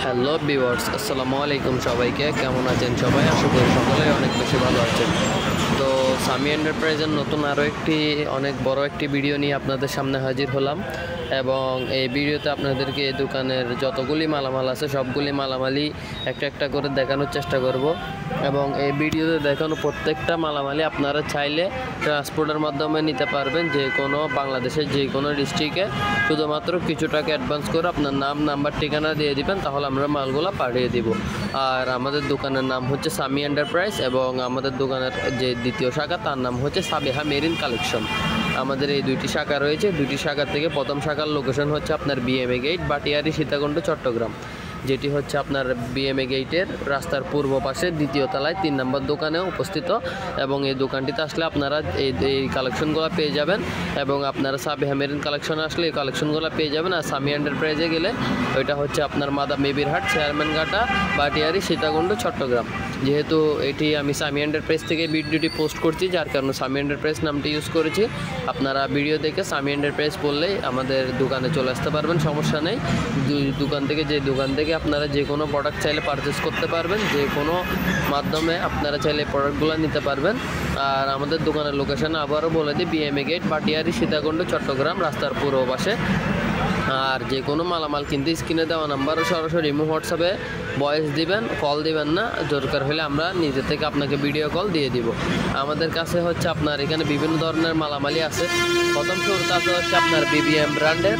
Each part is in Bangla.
হ্যালো ভিউয়ার্স, আসসালামু আলাইকুম। সবাইকে কেমন আছেন? সবাই আশা করি সকলেই অনেক বেশি ভালো আছেন। তো সামি এন্টারপ্রাইজের নতুন আরও অনেক বড় একটি ভিডিও নিয়ে আপনাদের সামনে হাজির হলাম এবং এই ভিডিওতে আপনাদেরকে এই দোকানের যতগুলি মালামাল আছে সবগুলি মালামালই একটা একটা করে দেখানোর চেষ্টা করব এবং এই ভিডিওতে দেখানো প্রত্যেকটা মালামালই আপনারা চাইলে ট্রান্সপোর্টের মাধ্যমে নিতে পারবেন, যে কোনো বাংলাদেশের যে কোনো ডিস্ট্রিক্টে। শুধুমাত্র কিছু টাকা অ্যাডভান্স করে আপনার নাম, নাম্বার, ঠিকানা দিয়ে দিবেন, তাহলে আমরা মালগুলো পাঠিয়ে দিব। আর আমাদের দোকানের নাম হচ্ছে সামি এন্টারপ্রাইজ এবং আমাদের দোকানের যে দ্বিতীয় শাখা তার নাম হচ্ছে সাবিহা মেরিন কালেকশন। আমাদের এই দুইটি শাখা রয়েছে। দুইটি শাখা থেকে প্রথম শাখার লোকেশন হচ্ছে আপনার বিএমএ গেট, বাটিয়ারি, সীতাকুণ্ড, চট্টগ্রাম, যেটি হচ্ছে আপনার বিএমএ গেটের রাস্তার পূর্ব পাশে দ্বিতীয় তলায় 3 নম্বর দোকানে উপস্থিত। এবং এই দোকানটিতে আসলে আপনারা এই কালেকশনগুলো পেয়ে যাবেন এবং আপনারা সাবিহা মেরিন কালেকশনে আসলে এই কালেকশনগুলো পেয়ে যাবেন। আর সামি এন্টারপ্রাইজে গেলে ওইটা হচ্ছে আপনার মাদা মেবিরহাট, চেয়ারম্যানঘাটা, বাটিয়ারি, সীতাকুণ্ড, চট্টগ্রাম। যেহেতু এটি আমি সামি এন্টারপ্রাইজ থেকে ভিডিওটি পোস্ট করছি, যার কারণে সামি এন্টারপ্রাইজ নামটি ইউজ করেছি। আপনারা ভিডিও দেখে সামি এন্টারপ্রাইজ বললেই আমাদের দোকানে চলে আসতে পারবেন, সমস্যা নেই। দোকান থেকে আপনারা যে কোনো প্রোডাক্ট চাইলে পারচেস করতে পারবেন, যে কোনো মাধ্যমে আপনারা চাইলে প্রোডাক্টগুলো নিতে পারবেন। আর আমাদের দোকানের লোকেশন আবারও বলে দিই, বিএমএ গেট, বাটিয়ারি, সীতাকুণ্ড, চট্টগ্রাম, রাস্তার পূর্ব পাশে। আর যে কোনো মালামাল কিনতে স্ক্রিনে দেওয়া নাম্বারও সরাসরি ইমো, হোয়াটসঅ্যাপে ভয়েস দিবেন, কল দিবেন না। দরকার হলে আমরা নিজে থেকে আপনাকে ভিডিও কল দিয়ে দিব। আমাদের কাছে হচ্ছে আপনার এখানে বিভিন্ন ধরনের মালামালি আছে। প্রথম শুরুতে আছে হচ্ছে আপনার বিবিএম ব্র্যান্ডের।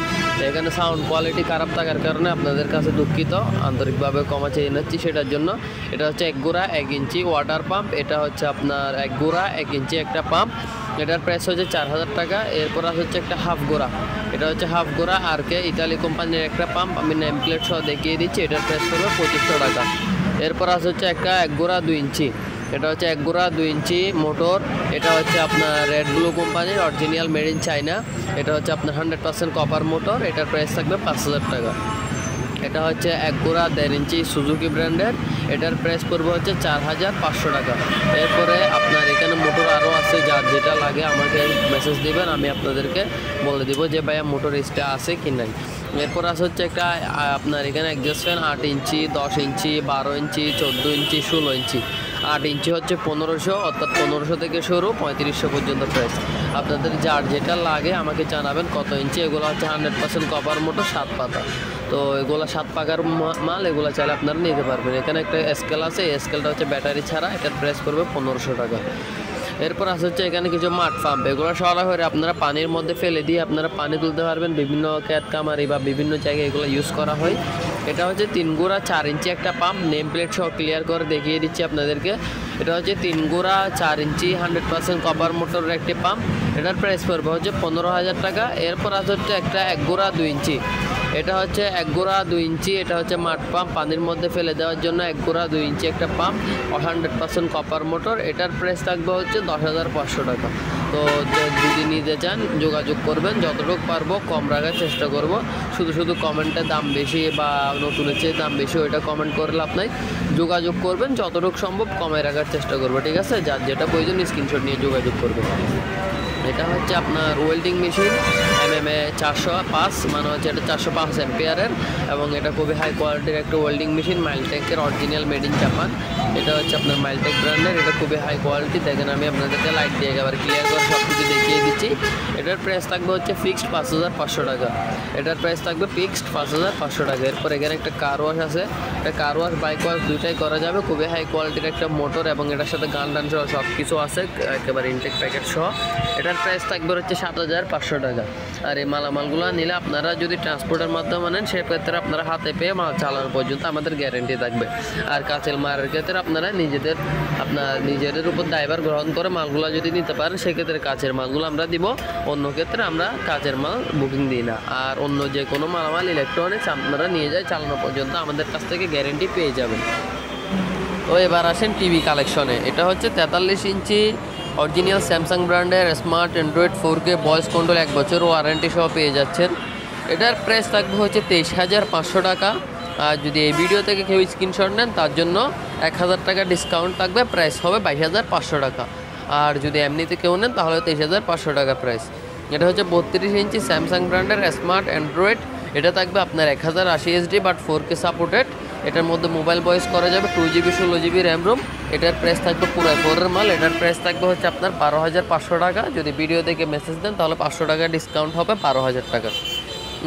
এখানে সাউন্ড কোয়ালিটি খারাপ থাকার কারণে আপনাদের কাছে দুঃখিত, আন্তরিকভাবে ক্ষমা চেয়ে নিচ্ছি সেটার জন্য। এটা হচ্ছে 1 গুড়া 1 ইঞ্চি ওয়াটার পাম্প। এটা হচ্ছে আপনার 1 গুড়া 1 ইঞ্চি একটা পাম্প। এটার প্রাইস হচ্ছে 4000 টাকা। এরপর হচ্ছে একটা হাফ গোড়া। এটা হচ্ছে হাফ গোড়া আর কে ইতালি কোম্পানির একটা পাম্প, আমি নেম প্লেট সহ দেখিয়ে দিচ্ছি। এটার প্রাইস পড়বে 2500 টাকা। এরপর আছে হচ্ছে একটা 1 গুড়া 2 ইঞ্চি। এটা হচ্ছে 1 গুড়া 2 ইঞ্চি মোটর। এটা হচ্ছে আপনার রেড ব্লু কোম্পানির, অরিজিনাল মেড ইন চায়না। এটা হচ্ছে আপনার 100% কপার মোটর। এটার প্রাইস থাকবে 5000 টাকা। এটা হচ্ছে 1 গুড়া 1.5 ইঞ্চি সুজুকি ব্র্যান্ডের। এটার প্রাইস পড়বে হচ্ছে 4500 টাকা। এরপরে আপনার এখানে মোটর আরও আছে, যার যেটা লাগে আমাকে মেসেজ দিবেন, আমি আপনাদেরকে বলে দিব যে ভাইয়া মোটর এক্সট্রা আছে কি নাই। এরপর আছে হচ্ছে একটা আপনার এখানে এক্সজস্ট ফ্যান 8 ইঞ্চি, 10 ইঞ্চি, 12 ইঞ্চি, 14 ইঞ্চি, 16 ইঞ্চি। 8 ইঞ্চি হচ্ছে 1500, অর্থাৎ 1500 থেকে শুরু 3500 পর্যন্ত প্রাইস। আপনাদের যার যেটা লাগে আমাকে জানাবেন কত ইঞ্চি। এগুলো হচ্ছে 100% কপার মোটর, 7 পাতা। তো এগুলো 7 পাকার মাল, এগুলো চাইলে আপনারা নিতে পারবেন। এখানে একটা স্কেল আছে, এই স্কেলটা হচ্ছে ব্যাটারি ছাড়া। এটার প্রাইস করবে 1500 টাকা। এরপর আছে হচ্ছে এখানে কিছু মাঠ পাম্প। এগুলো সরাসরি আপনারা পানির মধ্যে ফেলে দিয়ে আপনারা পানি তুলতে পারবেন। বিভিন্ন ক্ষেত কামারি বা বিভিন্ন জায়গায় এগুলো ইউজ করা হয়। এটা হচ্ছে 3 গুড়া 4 ইঞ্চি একটা পাম্প। নেম প্লেট সহ ক্লিয়ার করে দেখিয়ে দিচ্ছি আপনাদেরকে। এটা হচ্ছে 3 গুড়া 4 ইঞ্চি 100% কপার মোটরের একটি পাম্প। এটার প্রাইস পড়বে হচ্ছে 15000 টাকা। এরপর আছে হচ্ছে একটা 1 গুড়া 2 ইঞ্চি। এটা হচ্ছে 1 গুড়া 2 ইঞ্চি। এটা হচ্ছে মাঠ পাম্প, পানির মধ্যে ফেলে দেওয়ার জন্য 1 গুড়া 2 ইঞ্চি একটা পাম্প, 100% কপার মোটর। এটার প্রাইস থাকবে হচ্ছে 10500 টাকা। তো যদি নিতে চান যোগাযোগ করবেন, যতটুকু পারবো কম রাখার চেষ্টা করব। শুধু কমেন্টে দাম বেশি বা নতুনের চেয়ে দাম বেশি ওইটা কমেন্ট করলে আপনার যোগাযোগ করবেন, যতটুকু সম্ভব কমে রাখার চেষ্টা করবো, ঠিক আছে? যার যেটা প্রয়োজন স্ক্রিনশট নিয়ে যোগাযোগ করবেন। এটা হচ্ছে আপনার ওয়েল্ডিং মেশিন, MMA 405, মানে হচ্ছে এটা 405 অ্যাম্পিয়ারের এবং এটা খুবই হাই কোয়ালিটির একটা ওয়েল্ডিং মেশিন, মাইলটেকের, অরিজিনাল মেড ইন জাপান। এটা হচ্ছে আপনার মাইলটেক ব্র্যান্ডের। এটা খুবই হাই কোয়ালিটি। দেখেন আমি আপনাদেরকে লাইট দিয়ে একেবারে ক্লিয়ার করে সব কিছু দেখিয়ে দিচ্ছি। এটার প্রাইস থাকবে হচ্ছে ফিক্সড 5500 টাকা। এটার প্রাইস থাকবে ফিক্সড 5500 টাকা। এরপর এখানে একটা কার ওয়াশ আছে। এটা কার ওয়াশ, বাইক ওয়াশ দুইটাই করা যাবে। খুবই হাই কোয়ালিটির একটা মোটর এবং এটার সাথে গান টান সহ সব কিছু আছে, একেবারে ইনটেক প্যাকেট সহ। এটার প্রাইস থাকবে হচ্ছে 7500 টাকা। আর এই মালামালগুলো নিলে আপনারা যদি ট্রান্সপোর্টের মাধ্যমে নেন সেক্ষেত্রে আপনারা হাতে পেয়ে মাল চালানো পর্যন্ত আমাদের গ্যারেন্টি থাকবে। আর কাঁচের মালের ক্ষেত্রে আপনারা নিজেদের উপর দায়ভার গ্রহণ করে মালগুলো যদি নিতে পারেন সেক্ষেত্রে কাঁচের মালগুলো আমরা দিব। অন্য ক্ষেত্রে আমরা কাঁচের মাল বুকিং দিই না। আর অন্য যে কোনো মালামাল ইলেকট্রনিক্স আপনারা নিয়ে যায় চালানো পর্যন্ত আমাদের কাছ থেকে গ্যারেন্টি পেয়ে যাবেন। তো এবার আসেন টিভি কালেকশনে। এটা হচ্ছে 43 ইঞ্চি অরিজিনাল স্যামসাং ব্র্যান্ডের smart Android 4K voice control, 1 বছর ওয়ারেন্টি সহ পেয়ে যাচ্ছেন। এটার প্রাইস থাকবে হচ্ছে 23500 টাকা। আর যদি এই ভিডিও থেকে কেউ স্ক্রিনশট নেন তার জন্য 1000 টাকা ডিসকাউন্ট থাকবে, প্রাইস হবে 22500 টাকা। আর যদি এমনিতে কেউ নেন তাহলে 23500 টাকা প্রাইস। এটা হচ্ছে 32 ইঞ্চি স্যামসাং ব্র্যান্ডের স্মার্ট অ্যান্ড্রয়েড। এটা থাকবে আপনার 1080 HD বাট 4K সাপোর্টেড। এটার মধ্যে মোবাইল ভয়েস করা যাবে, 2GB 16GB র্যাম রোম। এটার প্রাইস থাকবে পুরো 4 মাল, এটার প্রাইস থাকবে হচ্ছে আপনার 12,500 টাকা। যদি ভিডিও দেখে মেসেজ দেন তাহলে 500 টাকা ডিসকাউন্ট হবে, 12,000 টাকা।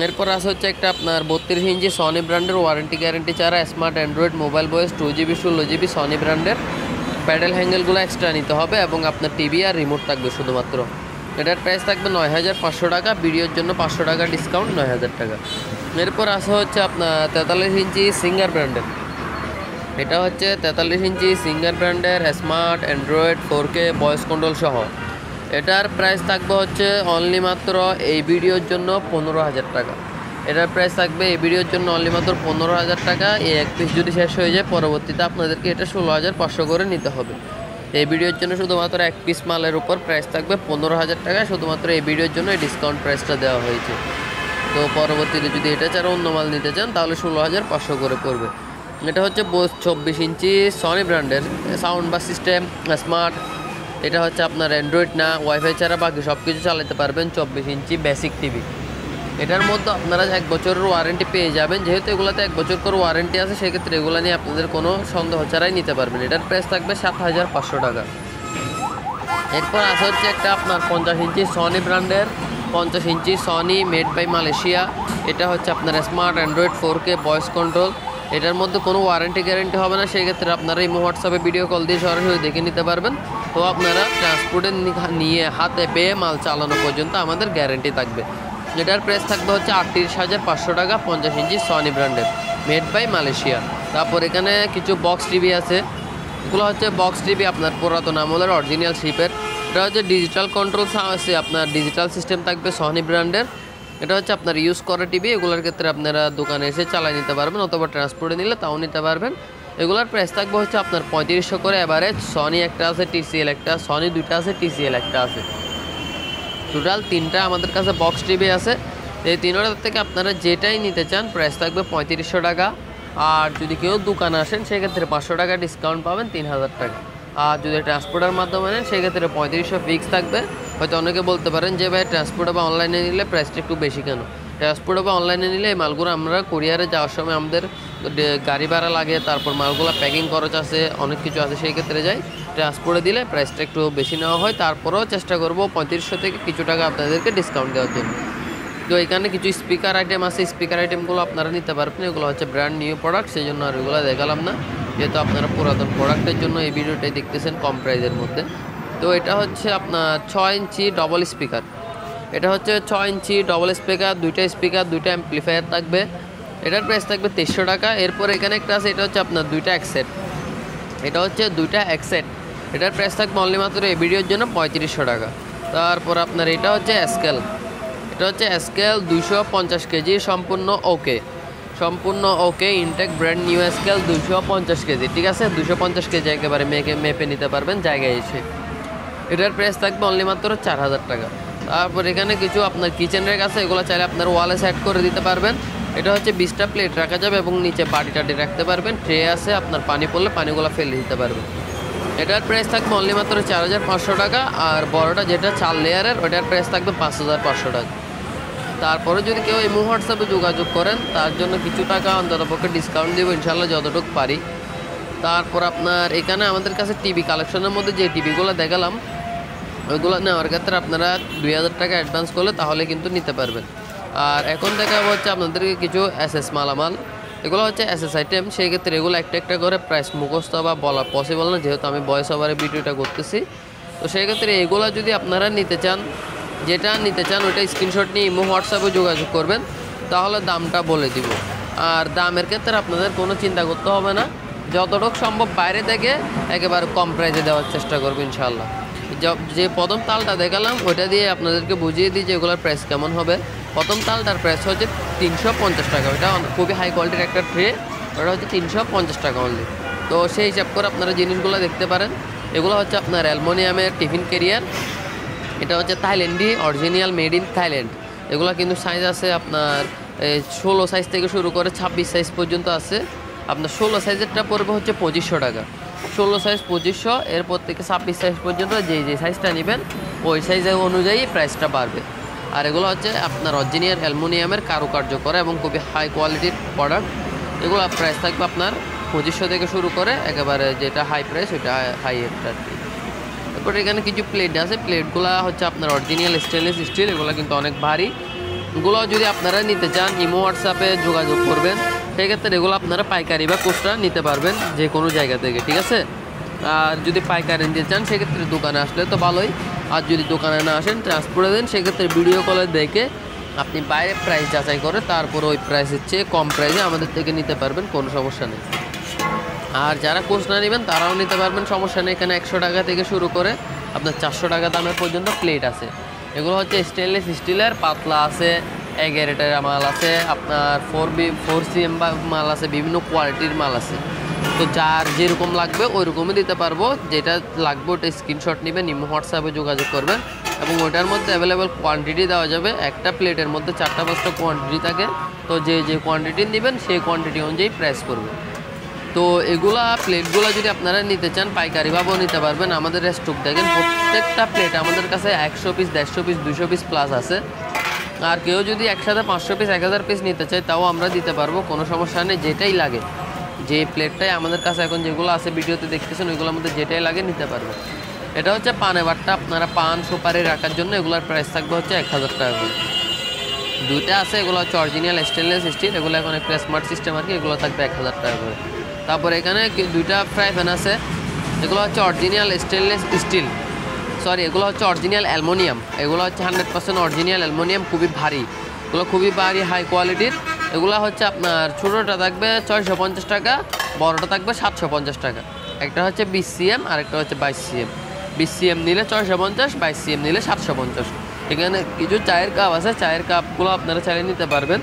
এরপর আছে হচ্ছে একটা আপনার 32 ইঞ্চি সনি ব্র্যান্ডের ওয়ারেন্টি গ্যারেন্টি ছাড়া smart Android mobile voice 2GB 16GB Sony ব্র্যান্ডের। প্যাডেল হ্যাঙ্গেলগুলো এক্সট্রা নিতে হবে এবং আপনার টিভি আর রিমোট থাকবে শুধুমাত্র। এটার প্রাইস থাকবে 9,500 টাকা, ভিডিওর জন্য 500 টাকা ডিসকাউন্ট, 9,000 টাকা। এরপর আসা হচ্ছে আপনার 43 ইঞ্চি সিঙ্গার ব্র্যান্ডের। এটা হচ্ছে 43 ইঞ্চি সিঙ্গার ব্র্যান্ডের smart Android 4K voice control সহ। এটার প্রাইস থাকবে হচ্ছে অনলি মাত্র এই ভিডিওর জন্য 15,000 টাকা। এটার প্রাইস থাকবে এই ভিডিওর জন্য অনলি মাত্র 15,000 টাকা। এই এক পিস যদি শেষ হয়ে যায় পরবর্তীতে আপনাদেরকে এটা 16,500 করে নিতে হবে। এই ভিডিওর জন্য শুধুমাত্র এক পিস মালের উপর প্রাইস থাকবে 15,000 টাকা, শুধুমাত্র এই ভিডিওর জন্য এই ডিসকাউন্ট প্রাইসটা দেওয়া হয়েছে। তো পরবর্তীতে যদি এটা ছাড়া অন্য মাল নিতে চান তাহলে 16,500 করে পড়বে। এটা হচ্ছে 24 ইঞ্চি সনি ব্র্যান্ডের সাউন্ড বা সিস্টেম স্মার্ট। এটা হচ্ছে আপনার অ্যান্ড্রয়েড না, ওয়াইফাই ছাড়া বাকি সব কিছু চালাতে পারবেন 24 ইঞ্চি বেসিক টিভি। এটার মধ্যে আপনারা 1 বছরের ওয়ারেন্টি পেয়ে যাবেন। যেহেতু এগুলোতে 1 বছর করে ওয়ারেন্টি আছে সেক্ষেত্রে এগুলো নিয়ে আপনাদের কোনো সন্দেহ ছাড়াই নিতে পারবেন। এটার প্রাইস থাকবে 7,500 টাকা। এরপর আসা হচ্ছে একটা আপনার 50 ইঞ্চি সনি ব্র্যান্ডের 50 ইঞ্চি সনি মেড বাই মালয়েশিয়া। এটা হচ্ছে আপনার smart Android 4K voice control. এটার মধ্যে কোনো ওয়ারেন্টি গ্যারেন্টি হবে না, সেই ক্ষেত্রে আপনারা এই হোয়াটসঅ্যাপে ভিডিও কল দিয়ে সরাসরি দেখে নিতে পারবেন। তো আপনারা ট্রান্সপোর্টে নিয়ে হাতে পেয়ে মাল চালানো পর্যন্ত আমাদের গ্যারেন্টি থাকবে। এটার প্রাইস থাকবে হচ্ছে 38,500 টাকা, 50 ইঞ্চি সনি ব্র্যান্ডের মেড বাই মালয়েশিয়া। তারপর এখানে কিছু বক্স টিভি আছে, এগুলো হচ্ছে বক্স টিভি আপনার পুরাতন আমলের অরিজিনাল শিপের। এটা হচ্ছে ডিজিটাল কন্ট্রোল আছে, আপনার ডিজিটাল সিস্টেম থাকবে সনি ব্র্যান্ডের। এটা হচ্ছে আপনার ইউজ করা টিভি, এগুলোর ক্ষেত্রে আপনারা দোকানে এসে চালাই নিতে পারবেন অথবা ট্রান্সপোর্টে নিলে তাও নিতে পারবেন। এগুলোর প্রাইস থাকবে হচ্ছে আপনার 3500 করে অ্যাভারেজ। সনি একটা আছে, TCL একটা, সনি দুইটা আছে, TCL একটা আছে। টোটাল 3টা আমাদের কাছে বক্স টিভি আছে। এই 3টার থেকে আপনারা যেটাই নিতে চান প্রাইস থাকবে 3500 টাকা। আর যদি কেউ দোকানে আসেন সেক্ষেত্রে 500 টাকা ডিসকাউন্ট পাবেন, 3,000 টাকা। আর যদি ট্রান্সপোর্টের মাধ্যমে নেন সেক্ষেত্রে 3500 ফিক্স থাকবে। হয়তো অনেকে বলতে পারেন যে ভাই ট্রান্সপোর্টে বা অনলাইনে নিলে প্রাইসটা একটু বেশি কেন? ট্রান্সপোর্টে বা অনলাইনে নিলে এই মালগুলো আমরা কুরিয়ারে যাওয়ার সময় আমাদের গাড়ি ভাড়া লাগে, তারপর মালগুলো প্যাকিং খরচ আছে, অনেক কিছু আছে, সেই ক্ষেত্রে যাই। ট্রান্সপোর্টে দিলে প্রাইসটা একটু বেশি নেওয়া হয়, তারপরেও চেষ্টা করব 3500 থেকে কিছু টাকা আপনাদেরকে ডিসকাউন্ট দেওয়ার জন্য। তো এখানে কিছু স্পিকার আইটেম আছে, স্পিকার আইটেমগুলো আপনারা নিতে পারবেন। এগুলো হচ্ছে ব্র্যান্ড নিউ প্রোডাক্ট, সেই জন্য আর এগুলো দেখালাম না, যেহেতু আপনারা পুরাতন প্রোডাক্টের জন্য এই ভিডিওটাই দেখতেছেন কম প্রাইসের মধ্যে। তো এটা হচ্ছে আপনার 6 ইঞ্চি ডবল স্পিকার। এটা হচ্ছে 6 ইঞ্চি ডবল স্পিকার, 2টা স্পিকার, 2টা অ্যাম্প্লিফায়ার থাকবে। এটার প্রাইস থাকবে 2300 টাকা। এরপর এখানে একটা আছে, এটা হচ্ছে আপনার 2টা একসেট। এটা হচ্ছে 2টা একসেট, এটার প্রাইস থাকবে অনলি মাত্র এই ভিডিওর জন্য 3500 টাকা। তারপর আপনার এটা হচ্ছে স্কেল। এটা হচ্ছে স্কেল 250 কেজি, সম্পূর্ণ okay intact brand new scale 250 KG, ঠিক আছে? 250 কেজি একেবারে মেপে নিতে পারবেন জায়গায় এসে। এটার প্রাইস থাকবে অনলি মাত্র 4,000 টাকা। তারপর এখানে কিছু আপনার কিচেন রেক আছে, এগুলো চাইলে আপনার ওয়ালে সেট করে দিতে পারবেন। এটা হচ্ছে 20টা প্লেট রাখা যাবে এবং নিচে বাটি টাটি রাখতে পারবেন। ট্রে আছে, আপনার পানি পড়লে পানিগুলো ফেলে দিতে পারবেন। এটার প্রাইস থাকবে অনলি মাত্র 4,500 টাকা। আর বড়টা যেটা 4 লেয়ারের, ওটার প্রাইস থাকবে 5,500 টাকা। তারপরে যদি কেউ এই হোয়াটসঅ্যাপে যোগাযোগ করেন তার জন্য কিছু টাকা অন্ততপক্ষে ডিসকাউন্ট দেবো ইনশাল্লাহ, যতটুকু পারি। তারপর আপনার এখানে আমাদের কাছে টিভি কালেকশনের মধ্যে যে টিভিগুলো দেখালাম ওইগুলো নেওয়ার ক্ষেত্রে আপনারা 2,000 টাকা অ্যাডভান্স করলে তাহলে কিন্তু নিতে পারবেন। আর এখন দেখা হচ্ছে আপনাদেরকে কিছু SS মালামাল, এগুলো হচ্ছে SS আইটেম। সেই ক্ষেত্রে এগুলো একটা একটা করে প্রাইস মুখস্থ বা বলা পসিবল না, যেহেতু আমি ভয়েস ওভারে ভিডিওটা করতেছি। তো সেই ক্ষেত্রে এগুলো যদি আপনারা নিতে চান, যেটা নিতে চান ওইটা স্ক্রিনশট নিয়ে হোয়াটসঅ্যাপে যোগাযোগ করবেন, তাহলে দামটা বলে দিব। আর দামের ক্ষেত্রে আপনাদের কোনো চিন্তা করতে হবে না, যতটুকু সম্ভব বাইরে থেকে একেবারে কম প্রাইসে দেওয়ার চেষ্টা করবো ইনশাল্লাহ। যে প্রথম তালটা দেখালাম ওইটা দিয়ে আপনাদেরকে বুঝিয়ে দিই যে এগুলোর প্রাইস কেমন হবে। প্রথম তালটার প্রাইস হচ্ছে 350 টাকা। ওইটা খুবই হাই কোয়ালিটির একটা ট্রে, ওটা হচ্ছে 350 টাকা অনলি। তো সেই হিসাব করে আপনারা জিনিসগুলো দেখতে পারেন। এগুলো হচ্ছে আপনার অ্যালুমিনিয়ামের টিফিন ক্যারিয়ার। এটা হচ্ছে থাইল্যান্ডি অরিজিনাল মেড ইন থাইল্যান্ড। এগুলো কিন্তু সাইজ আছে আপনার 16 সাইজ থেকে শুরু করে 26 সাইজ পর্যন্ত আছে। আপনার 16 সাইজেরটা পড়বে হচ্ছে 2500 টাকা। 16 সাইজ 2500, এরপর থেকে 26 সাইজ পর্যন্ত যে সাইজটা নেবেন ওই সাইজের অনুযায়ী প্রাইসটা বাড়বে। আর এগুলো হচ্ছে আপনার অরিজিনাল অ্যালুমিনিয়ামের কারুকার্য করা এবং খুবই হাই কোয়ালিটির প্রোডাক্ট। এগুলো প্রাইস থাকবে আপনার 2500 থেকে শুরু করে একেবারে যেটা হাই প্রাইস ওইটা হাই রেটটা আর কি। তারপরে এখানে কিছু প্লেট আছে, প্লেটগুলো হচ্ছে আপনার অরিজিনাল স্টেনলেস স্টিল, এগুলো কিন্তু অনেক ভারী। এগুলো যদি আপনারা নিতে চান ইমো হোয়াটসঅ্যাপে যোগাযোগ করবেন, সেক্ষেত্রে এগুলো আপনারা পাইকারি বা খুচরা নিতে পারবেন যে কোনো জায়গা থেকে, ঠিক আছে। আর যদি পাইকারি নিতে চান সেক্ষেত্রে দোকানে আসলে তো ভালোই, আর যদি দোকানে না আসেন ট্রান্সপোর্টে দেন সেক্ষেত্রে ভিডিও কলে দেখে আপনি বাইরে প্রাইস যাচাই করে তারপর ওই প্রাইসের চেয়ে কম প্রাইসে আমাদের থেকে নিতে পারবেন, কোনো সমস্যা নেই। আর যারা খুচরা নেবেন তারাও নিতে পারবেন, সমস্যা নেই। এখানে 100 টাকা থেকে শুরু করে আপনার 400 টাকা দামের পর্যন্ত প্লেট আছে। এগুলো হচ্ছে স্টেনলেস স্টিলের, পাতলা আছে, 11 মাল আছে, আপনার 4cm মাল আছে, বিভিন্ন কোয়ালিটির মাল আছে। তো যার যেরকম লাগবে ওই রকমই দিতে পারবো, যেটা লাগবে ওটা স্ক্রিনশট নেবেন, ইমো হোয়াটসঅ্যাপে যোগাযোগ করবেন এবং ওইটার মধ্যে অ্যাভেলেবেল কোয়ান্টিটি দেওয়া যাবে। একটা প্লেটের মধ্যে 4টা-5টা কোয়ান্টিটি থাকে, তো যে কোয়ান্টিটি নেবেন সেই কোয়ান্টিটি অনুযায়ী প্রাইস করবে। তো এগুলা প্লেটগুলো যদি আপনারা নিতে চান পাইকারিভাবেও নিতে পারবেন। আমাদের স্টক দেখেন প্রত্যেকটা প্লেট আমাদের কাছে 100 পিস, 150 পিস, 200 পিস প্লাস আছে। আর কেউ যদি একসাথে 500 পিস, 1000 পিস নিতে চায় তাও আমরা দিতে পারবো, কোনো সমস্যা নেই। যেটাই লাগে, যে প্লেটটাই আমাদের কাছে এখন যেগুলো আছে ভিডিওতে দেখতেছেন ওইগুলোর মধ্যে যেটাই লাগে নিতে পারবে। এটা হচ্ছে পানে বাট্টা, আপনারা পান সুপারি রাখার জন্য এগুলোর প্রাইস থাকবে হচ্ছে 1000 টাকা করে। দুইটা আছে, এগুলো হচ্ছে অরিজিনাল স্টেনলেস স্টিল, এগুলো এখন একটা স্মার্ট সিস্টেম আর কি, এগুলো থাকবে 1000 টাকা করে। তারপর এখানে দুইটা ফ্রাই প্যান আছে, এগুলো হচ্ছে অরিজিনাল স্টেনলেস স্টিল, সরি এগুলো হচ্ছে অরিজিনাল অ্যালুমিনিয়াম। এগুলো হচ্ছে 100% অরিজিনাল অ্যালুমিনিয়াম, খুবই ভারী, এগুলো খুবই ভারী হাই কোয়ালিটির। এগুলো হচ্ছে আপনার ছোটোটা থাকবে 650 টাকা, বড়োটা থাকবে 750 টাকা। একটা হচ্ছে 20 cm আর একটা হচ্ছে 22 cm। 20 cm নিলে 650, 22 cm নিলে 750। এখানে কিছু চায়ের কাপ আছে, চায়ের কাপগুলো আপনারা চাইলে নিতে পারবেন।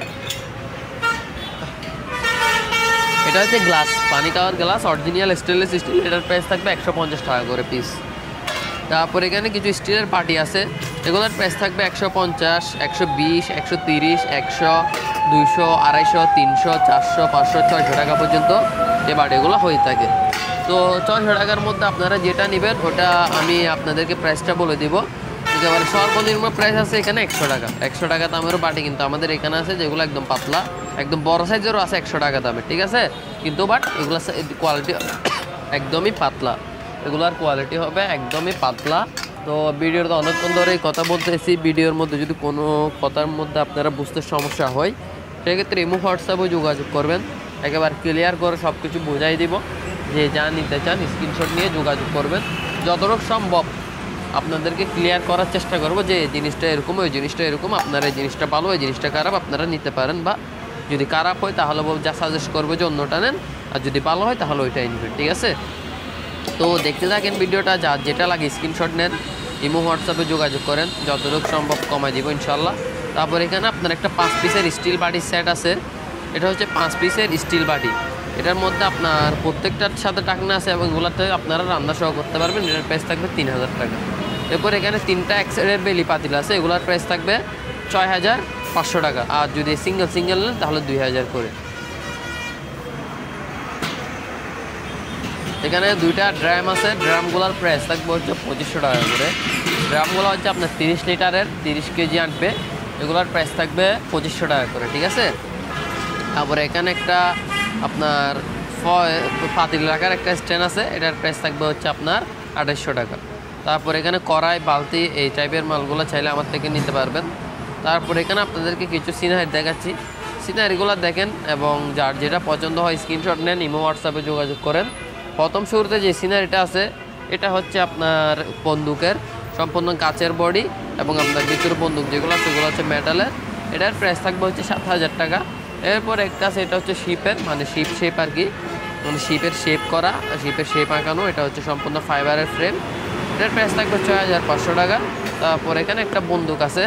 এটা হচ্ছে গ্লাস, পানি খাওয়ার গ্লাস, অরিজিনাল স্টেনলেস স্টিল, এটার প্রাইস থাকবে 150 টাকা করে পিস। তারপর এখানে কিছু স্টিলের বাটি আছে, এগুলোর প্রাইস থাকবে 150, 120, 130, 100, 200, 250, 300, 400, 500, 600 টাকা পর্যন্ত এই বাটিগুলো হয়ে থাকে। তো 600 টাকার মধ্যে আপনারা যেটা নেবেন ওটা আমি আপনাদেরকে প্রাইসটা বলে দিব। একেবারে সর্বনিম্ন প্রাইস আছে এখানে 100 টাকা। 100 টাকা দামেরও বাটি কিন্তু আমাদের এখানে আছে, যেগুলো একদম পাতলা, একদম বড় সাইজেরও আছে 100 টাকা দামে, ঠিক আছে। কিন্তু বাট এগুলো কোয়ালিটি একদমই পাতলা, এগুলার কোয়ালিটি হবে একদমই পাতলা। তো ভিডিওতে অনেকক্ষণ ধরে কথা বলতেছি, ভিডিওর মধ্যে যদি কোনো কথার মধ্যে আপনারা বুঝতে সমস্যা হয় সেক্ষেত্রে ইমো হোয়াটসঅ্যাপে যোগাযোগ করবেন, একেবারে ক্লিয়ার করে সব কিছু বোঝাই দিব। যে যা নিতে চান স্ক্রিনশট নিয়ে যোগাযোগ করবেন, যতটুকু সম্ভব আপনাদেরকে ক্লিয়ার করার চেষ্টা করবো যে এই জিনিসটা এরকম, ওই জিনিসটা এরকম, আপনারা এই জিনিসটা ভালো, এই জিনিসটা খারাপ, আপনারা নিতে পারেন। বা যদি খারাপ হয় তাহলে যা সাজেস্ট করবো যে অন্যটা নেন, আর যদি ভালো হয় তাহলে ওইটাই নেবেন, ঠিক আছে। তো দেখতে থাকেন ভিডিওটা, যা যেটা লাগে স্ক্রিনশট নেন, ইমো হোয়াটসঅ্যাপে যোগাযোগ করেন, যতটুকু সম্ভব কমাই দিব ইনশাল্লাহ। তারপর এখানে আপনার একটা 5 পিসের স্টিল বাটির সেট আছে, এটা হচ্ছে 5 পিসের স্টিল বাটি। এটার মধ্যে আপনার প্রত্যেকটার সাথে টাকনা আছে এবং এগুলোতে আপনারা রান্না সহ করতে পারবেন। এটার প্রাইস থাকবে 3000 টাকা। এরপর এখানে 3টা এক সাইডের বেলি পাতিল আছে, এগুলোর প্রাইস থাকবে 6500 টাকা। আর যদি সিঙ্গেল নেন তাহলে 2000 করে। এখানে 2টা ড্রাম আছে, ড্রামগুলোর প্রাইস থাকবে হচ্ছে 2500 টাকা করে। ড্রামগুলো হচ্ছে আপনার 30 লিটারের, 30 কেজি আনবে, এগুলোর প্রাইস থাকবে 2500 টাকা করে, ঠিক আছে। তারপরে এখানে একটা আপনার পাতিল রাখার একটা স্ট্যান্ড আছে, এটার প্রাইস থাকবে হচ্ছে আপনার 2800 টাকা। তারপর এখানে কড়াই, বালতি এই টাইপের মালগুলো চাইলে আমার থেকে নিতে পারবেন। তারপর এখানে আপনাদেরকে কিছু সিনারি দেখাচ্ছি, সিনারিগুলো দেখেন এবং যার যেটা পছন্দ হয় স্ক্রিনশট নেন, ইমো হোয়াটসঅ্যাপে যোগাযোগ করেন। প্রথম শুরুতে যে সিনারিটা আছে এটা হচ্ছে আপনার বন্দুকের, সম্পূর্ণ কাচের বডি এবং আপনার ভিতরে বন্দুক যেগুলো আছে সেগুলো হচ্ছে মেটালের, এটার প্রাইস থাকবে হচ্ছে 7000 টাকা। এরপর একটা আছে, এটা হচ্ছে শিপের, মানে শিপ শেপ আর কি, মানে শিপের শেপ করা, শিপের শেপ আঁকানো, এটা হচ্ছে সম্পূর্ণ ফাইবারের ফ্রেম, এটার প্রাইস থাকবে 6500 টাকা। তারপর এখানে একটা বন্দুক আছে,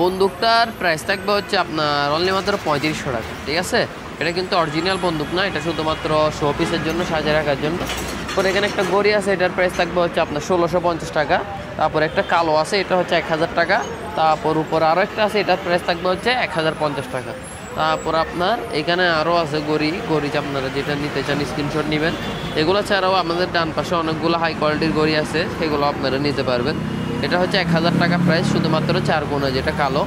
বন্দুকটার প্রাইস থাকবে হচ্ছে আপনার অনলি মাত্র 3500 টাকা, ঠিক আছে। এটা কিন্তু অরিজিনাল বন্দুক না, এটা শুধুমাত্র শো পিসের জন্য, সাজিয়ে রাখার জন্য। তারপর এখানে একটা গড়ি আছে, এটার প্রাইস থাকবে হচ্ছে আপনার 1650 টাকা। তারপর একটা কালো আছে, এটা হচ্ছে 1000 টাকা। তারপর উপর আরও একটা আছে, এটার প্রাইস থাকবে হচ্ছে 1050 টাকা। তারপর আপনার এখানে আরও আছে গড়ি আপনারা যেটা নিতে চান স্ক্রিনশট নেবেন। এগুলো ছাড়াও আমাদের ডান পাশে অনেকগুলো হাই কোয়ালিটির গড়ি আছে, সেগুলো আপনারা নিতে পারবেন। এটা হচ্ছে 1000 টাকা প্রাইস, শুধুমাত্র 4 কোণা যেটা কালো।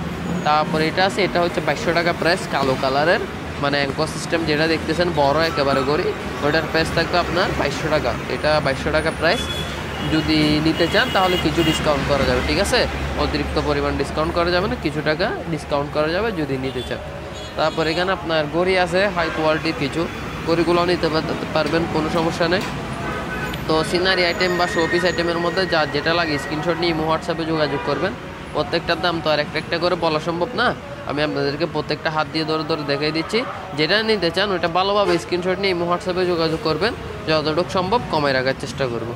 তারপর এটা আছে, এটা হচ্ছে 2200 টাকা প্রাইস, কালো কালারের। মানে অ্যাঙ্কর সিস্টেম যেটা দেখতেছেন বড় একেবারে গড়ি, ওটার প্রাইস থাকবে আপনার 2200 টাকা। এটা 2200 টাকা প্রাইস। যদি নিতে চান তাহলে কিছু ডিসকাউন্ট করা যাবে, ঠিক আছে? অতিরিক্ত পরিমাণ ডিসকাউন্ট করা যাবে না, কিছু টাকা ডিসকাউন্ট করা যাবে যদি নিতে চান। তারপর এখানে আপনার ঘড়ি আছে হাই কোয়ালিটির কিছু, ঘড়িগুলো নিতে পারবেন, কোনো সমস্যা নেই। তো সিনারি আইটেম বা শোপিস আইটেমের মধ্যে যা যেটা লাগে স্ক্রিনশট নিয়ে হোয়াটসঅ্যাপে যোগাযোগ করবেন। প্রত্যেকটার দাম তো আর একটা একটা করে বলা সম্ভব না, আমি আপনাদেরকে প্রত্যেকটা হাত দিয়ে ধরে ধরে দেখাই দিচ্ছি। যেটা নিতে চান ওইটা ভালোভাবে স্ক্রিনশট নিয়ে হোয়াটসঅ্যাপে যোগাযোগ করবেন, যতটুকু সম্ভব কমায় রাখার চেষ্টা করব।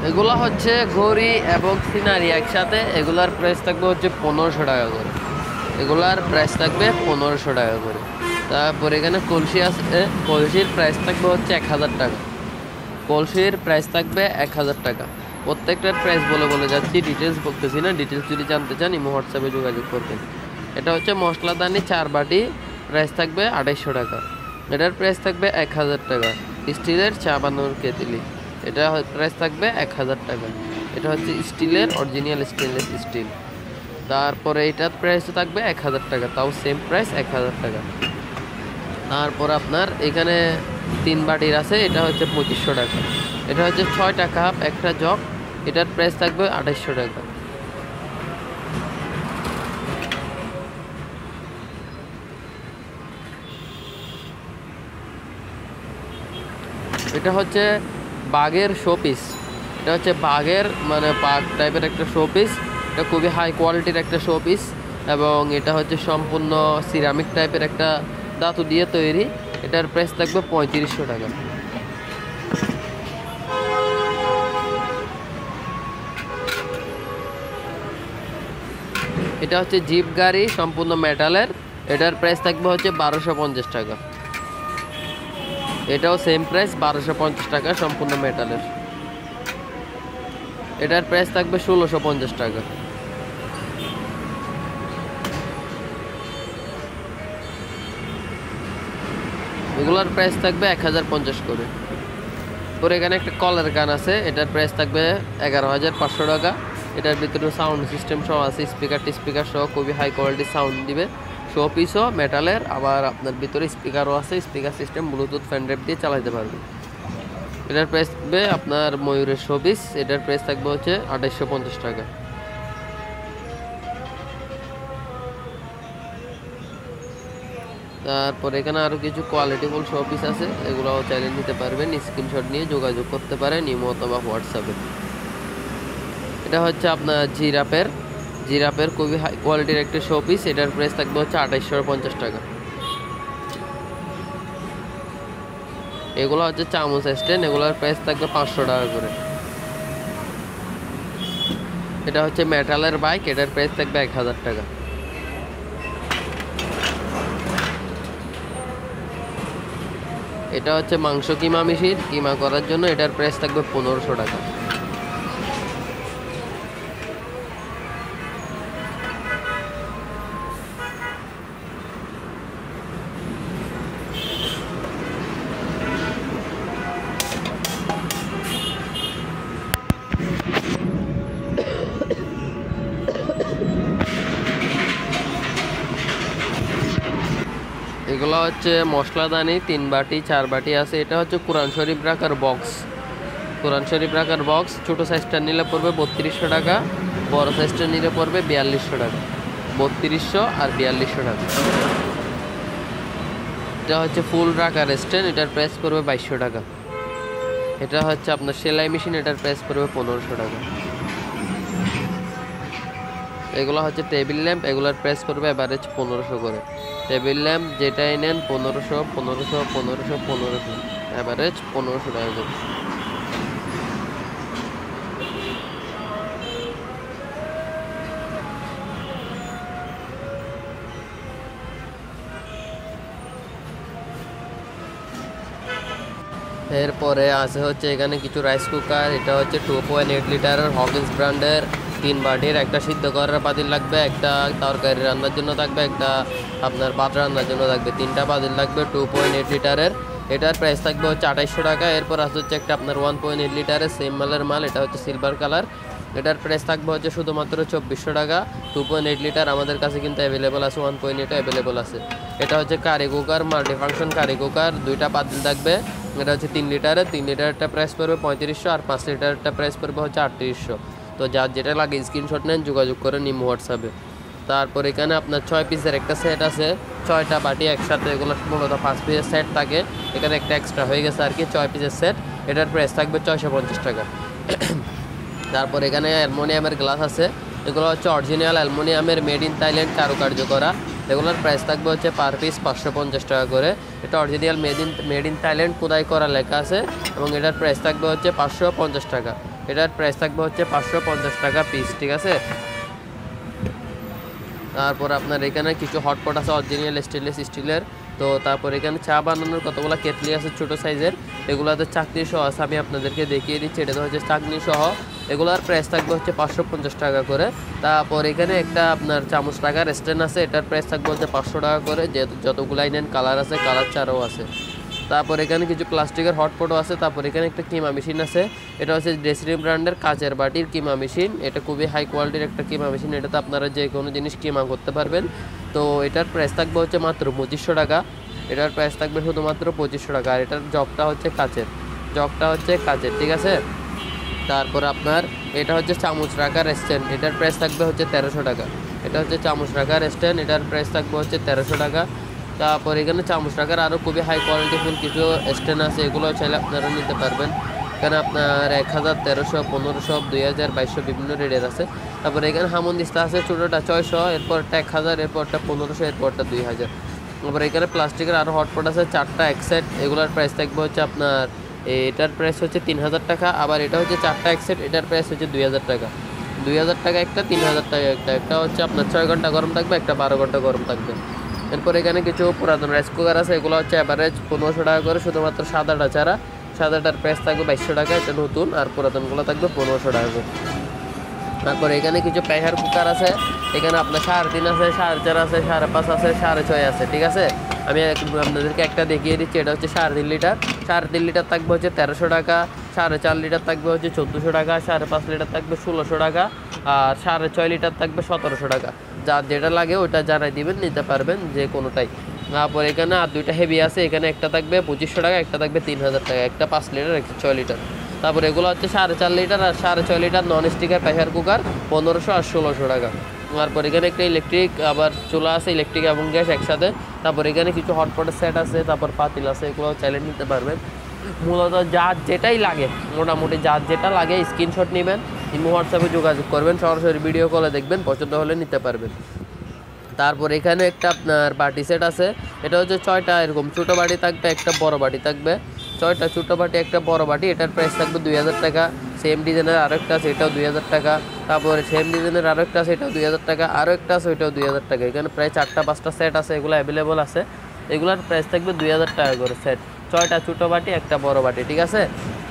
এগুলো হচ্ছে ঘড়ি এবং সিনারি একসাথে, এগুলার প্রাইস থাকবে হচ্ছে 1500 টাকা করে। এগুলার প্রাইস থাকবে 1500 টাকা করে। তারপর এখানে কলসি আছে, কলসির প্রাইস থাকবে হচ্ছে 1000 টাকা। কলসির প্রাইস থাকবে 1000 টাকা। প্রত্যেকটার প্রাইস বলে বলে যাচ্ছি, ডিটেলস বলতেছি না। ডিটেলস যদি জানতে চান হোয়াটসঅ্যাপে যোগাযোগ করবেন। এটা হচ্ছে মশলাদানি 4 বাটি, প্রাইস থাকবে 2800 টাকা। এটার প্রাইস থাকবে 1000 টাকা। স্টিলের চা বানানোর কেতলি, এটা প্রাইস থাকবে 1000 টাকা। এটা হচ্ছে স্টিলের অরিজিনাল স্টেনলেস স্টিল। তারপরে এটার প্রাইস থাকবে 1000 টাকা, তাও সেম প্রাইস 1000 টাকা। তারপর আপনার এখানে 3 বাটির আছে, এটা হচ্ছে 2500 টাকা। এটা হচ্ছে 6টা কাপ একটা জগ, এটার প্রাইস থাকবে 2800 টাকা। এটা হচ্ছে বাঘের শোপিস, এটা হচ্ছে বাঘের মানে বাঘ টাইপের একটা শোপিস। এটা খুবই হাই কোয়ালিটির একটা শোপিস এবং এটা হচ্ছে সম্পূর্ণ সিরামিক টাইপের একটা ধাতু দিয়ে তৈরি। এটার প্রাইস থাকবে 3500 টাকা। এটা হচ্ছে জিপ গাড়ি সম্পূর্ণ মেটালের, এটার প্রাইস থাকবে হচ্ছে 1250 টাকা। এটাও সেম প্রাইস 1250 টাকা সম্পূর্ণ মেটালের। এটার প্রাইস থাকবে 1650 টাকা। এগুলোর প্রাইস থাকবে 1050 করে। পরে এখানে একটা কলের গান আছে, এটার প্রাইস থাকবে 11500 টাকা। এটার ভিতরে সাউন্ড সিস্টেম সহ আছে, স্পিকার সহ খুবই হাই কোয়ালিটির সাউন্ড দিবে। শো পিসও মেটালের, আবার আপনার ভিতরে স্পিকারও আছে, speaker system Bluetooth fan drive দিয়ে চালাতে পারবেন। এটার প্রাইস থাকবে আপনার ময়ূরের শো পিস, এটার প্রাইস থাকবে হচ্ছে 2850 টাকা। তারপর এখানে আরও কিছু কোয়ালিটিফুল শো পিস আছে, এগুলো চাইলে নিতে পারবেন, স্ক্রিনশট নিয়ে যোগাযোগ করতে পারেন ইমো অথবা হোয়াটসঅ্যাপে। এটা হচ্ছে আপনার জিরাপের খুবই হাই কোয়ালিটির একটা শো পিস, এটার প্রাইস থাকবে হচ্ছে 2850 টাকা। এগুলো হচ্ছে চামচ স্ট্যান্ড, এগুলোর প্রাইস থাকবে 500 টাকা করে। এটা হচ্ছে মেটালের বাইক, এটার প্রাইস থাকবে 1000 টাকা। এটা হচ্ছে মাংস কিমা মেশিন, কিমা করার জন্য, এটার প্রাইস থাকবে 1500 টাকা। এগুলো হচ্ছে মশলাদানি 3 বাটি 4 বাটি আছে। এটা হচ্ছে কোরআন শরীফ রাখার বক্স, কোরআন শরীফ রাখার বক্স। ছোটো সাইজটা নিলে পড়বে 3200 টাকা, বড় সাইজটা নিলে পড়বে 4200 টাকা। 3200 আর 4200 টাকা। এটা হচ্ছে ফুল রাখার স্ট্যান্ড, এটার প্রাইস পড়বে 2200 টাকা। এটা হচ্ছে আপনার সেলাই মেশিন, এটার প্রাইস পড়বে 1500 টাকা। এগুলো হচ্ছে টেবিল ল্যাম্প, এগুলোর প্রাইস করবে অ্যাভারেজ 1500 করে। টেবিল ল্যাম্প যেটাই নেন 1500 অ্যাভারেজ 1500 টাকা করে। এরপরে আছে হচ্ছে এখানে কিছু রাইস কুকার। এটা হচ্ছে 2.8 লিটারের হকিন্স ব্র্যান্ডের 3 বাটির। একটা সিদ্ধ করার পাতিল লাগবে, একটা তরকারি রান্নার জন্য থাকবে, একটা আপনার ভাত রান্নার জন্য থাকবে। 3টা পাতিল লাগবে 2.8 লিটারের। এটার প্রাইস থাকবে হচ্ছে 2800 টাকা। এরপর আছে হচ্ছে একটা আপনার 1.8 লিটারের সেম মালের মাল, এটা হচ্ছে সিলভার কালার। এটার প্রাইস থাকবে হচ্ছে শুধুমাত্র 2400 টাকা। 2.8 লিটার আমাদের কাছে কিন্তু অ্যাভেলেবল আছে, 1.8 অ্যাভেলেবল আছে। এটা হচ্ছে curry cooker, multifunction curry cooker. 2টা পাতিল থাকবে। এটা হচ্ছে 3 লিটারের। 3 লিটারটা প্রাইস পড়বে 3500, আর 5 লিটারটা প্রাইস পড়বে হচ্ছে 3800। তো যার যেটা লাগে স্ক্রিনশট নেন, যোগাযোগ করে নিম হোয়াটসঅ্যাপে। তারপর এখানে আপনার 6 পিসের একটা সেট আছে, 6টা বাটি একসাথে। এগুলো মূলত 5 পিসের সেট থাকে, এখানে একটা এক্সট্রা হয়ে গেছে আর কি। 6 পিসের সেট, এটার প্রাইস থাকবে 650 টাকা। তারপর এখানে অ্যালুমিনিয়ামের গ্লাস আছে, এগুলো হচ্ছে অরিজিনাল অ্যালুমিনিয়ামের, মেড ইন থাইল্যান্ড, কারুকার্য করা। এগুলোর প্রাইস থাকবে হচ্ছে পার পিস 550 টাকা করে। এটা অরিজিনাল মেড ইন থাইল্যান্ড খোদাই করা লেখা আছে, এবং এটার প্রাইস থাকবে হচ্ছে 550 টাকা। এটার প্রাইস থাকবে হচ্ছে 550 টাকা পিস, ঠিক আছে। তারপর আপনার এখানে কিছু হটপট আছে অরিজিনাল স্টেনলেস স্টিলের। তো তারপর এখানে চা বানানোর কতগুলো কেটলি আছে ছোটো সাইজের, এগুলোতে চাকনি সহ আছে, আমি আপনাদেরকে দেখিয়ে দিচ্ছি। এটা তো হচ্ছে চাকনি সহ, এগুলোর প্রাইস থাকবে হচ্ছে 550 টাকা করে। তারপর এখানে একটা আপনার চামচ টাকার স্ট্যান্ড আছে, এটার প্রাইস থাকবে হচ্ছে 500 টাকা করে। যতগুলাই নেন কালার আছে, কালার চারও আছে। তারপর এখানে কিছু প্লাস্টিকের হটপটও আছে। তারপর এখানে একটা কিমা মেশিন আছে, এটা হচ্ছে ডেসিরি ব্র্যান্ডের কাচের বাটির কিমা মেশিন। এটা খুবই হাই কোয়ালিটির একটা কিমা মেশিন, এটাতে আপনারা যে কোনো জিনিস কিমা করতে পারবেন। তো এটার প্রাইস থাকবে হচ্ছে মাত্র 2500 টাকা। এটার প্রাইস থাকবে শুধুমাত্র 2500 টাকা। আর এটার জগটা হচ্ছে কাচের, ঠিক আছে। তারপর আপনার এটা হচ্ছে চামচ রাখার স্ট্যান্ড, এটার প্রাইস থাকবে হচ্ছে 1300 টাকা। এটা হচ্ছে চামচ রাখার স্ট্যান্ড, এটার প্রাইস থাকবে হচ্ছে 1300 টাকা। তারপর এখানে চামচ রাখার আরও খুবই হাই কোয়ালিটিফুল কিছু স্ট্যান্ড আছে, এগুলো চাইলে আপনারা নিতে পারবেন। এখানে আপনার 1000, 1300, 1500, 2000, 2200 বিভিন্ন রেটের আছে। তারপর এখানে হামন্দিস্তা আছে, ছোটোটা 600, এরপরটা 1000, এরপরটা 1500, এরপরটা 2000। তারপর এখানে প্লাস্টিকের আরও হটপট আছে 4টা এক সেট, এগুলোর প্রাইস থাকবে হচ্ছে আপনার, এটার প্রাইস হচ্ছে 3000 টাকা। আবার এটা হচ্ছে 4টা এক সেট, এটার প্রাইস হচ্ছে 2000 টাকা। 2000 টাকা একটা, 3000 টাকা একটা। একটা হচ্ছে আপনার 6 ঘন্টা গরম থাকবে, একটা 12 ঘন্টা গরম থাকবে। এরপর এখানে কিছু পুরাতন রাইস কুকার আছে, এগুলো হচ্ছে অ্যাভারেজ 1500 টাকা করে, শুধুমাত্র সাদাটা ছাড়া। সাদাটার প্রাইস থাকবে 2200 টাকা, এটা নতুন। আর পুরাতনগুলো থাকবে 1500 টাকা করে। তারপর এখানে কিছু প্রেসার কুকার আছে, এখানে আপনার 3.5 আছে, 4.5 আছে, 5.5 আছে, 6.5 আছে, ঠিক আছে। আমি আপনাদেরকে একটা দেখিয়ে দিচ্ছি, এটা হচ্ছে 3.5 লিটার। 3.5 লিটার থাকবে হচ্ছে 1300 টাকা। 4.5 লিটার থাকবে হচ্ছে 1400 টাকা। 5.5 লিটার থাকবে 1600 টাকা। আর 6.5 লিটার থাকবে 1700 টাকা। যার যেটা লাগে ওটা জানাই দিবেন, নিতে পারবেন যে কোনোটাই। তারপর এখানে আর 2টা হেভি আছে, এখানে একটা থাকবে 2500 টাকা, একটা থাকবে 3000 টাকা। একটা 5 লিটার, একটা 6 লিটার। তারপর এগুলো হচ্ছে 4.5 লিটার আর 6.5 লিটার নন স্টিকের প্রেসার কুকার, 1500 আর 1600 টাকা। তারপর এখানে একটা ইলেকট্রিক আবার চুলা আছে, ইলেকট্রিক এবং গ্যাস একসাথে। তারপর এখানে কিছু হটপটের সেট আছে, তারপর পাতিল আছে, এগুলো চাইলে নিতে পারবেন। মূলত যার যেটাই লাগে, মোটামুটি যার যেটা লাগে স্ক্রিনশট নেবেন, ইমো হোয়াটসঅ্যাপে যোগাযোগ করবেন, সরাসরি ভিডিও কলে দেখবেন, পছন্দ হলে নিতে পারবেন। তারপর এখানে একটা আপনার বাটি সেট আছে, এটা হচ্ছে 6টা এরকম ছোটো বাটি থাকবে, একটা বড় বাটি থাকবে। 6টা ছোটো বাটি, একটা বড় বাটি, এটার প্রাইস থাকবে 2000 টাকা। সেম ডিজাইনের আরও একটা আছে, এটাও 2000 টাকা। তারপরে সেম ডিজাইনের আরও একটা আছে, এটাও 2000 টাকা। আরও একটা আছে, ওইটাও 2000 টাকা। এখানে প্রায় 4টা 5টা সেট আছে, এগুলো অ্যাভেলেবল আছে। এগুলোর প্রাইস থাকবে 2000 টাকা করে সেট। 6টা ছোটো বাটি, একটা বড় বাটি, ঠিক আছে।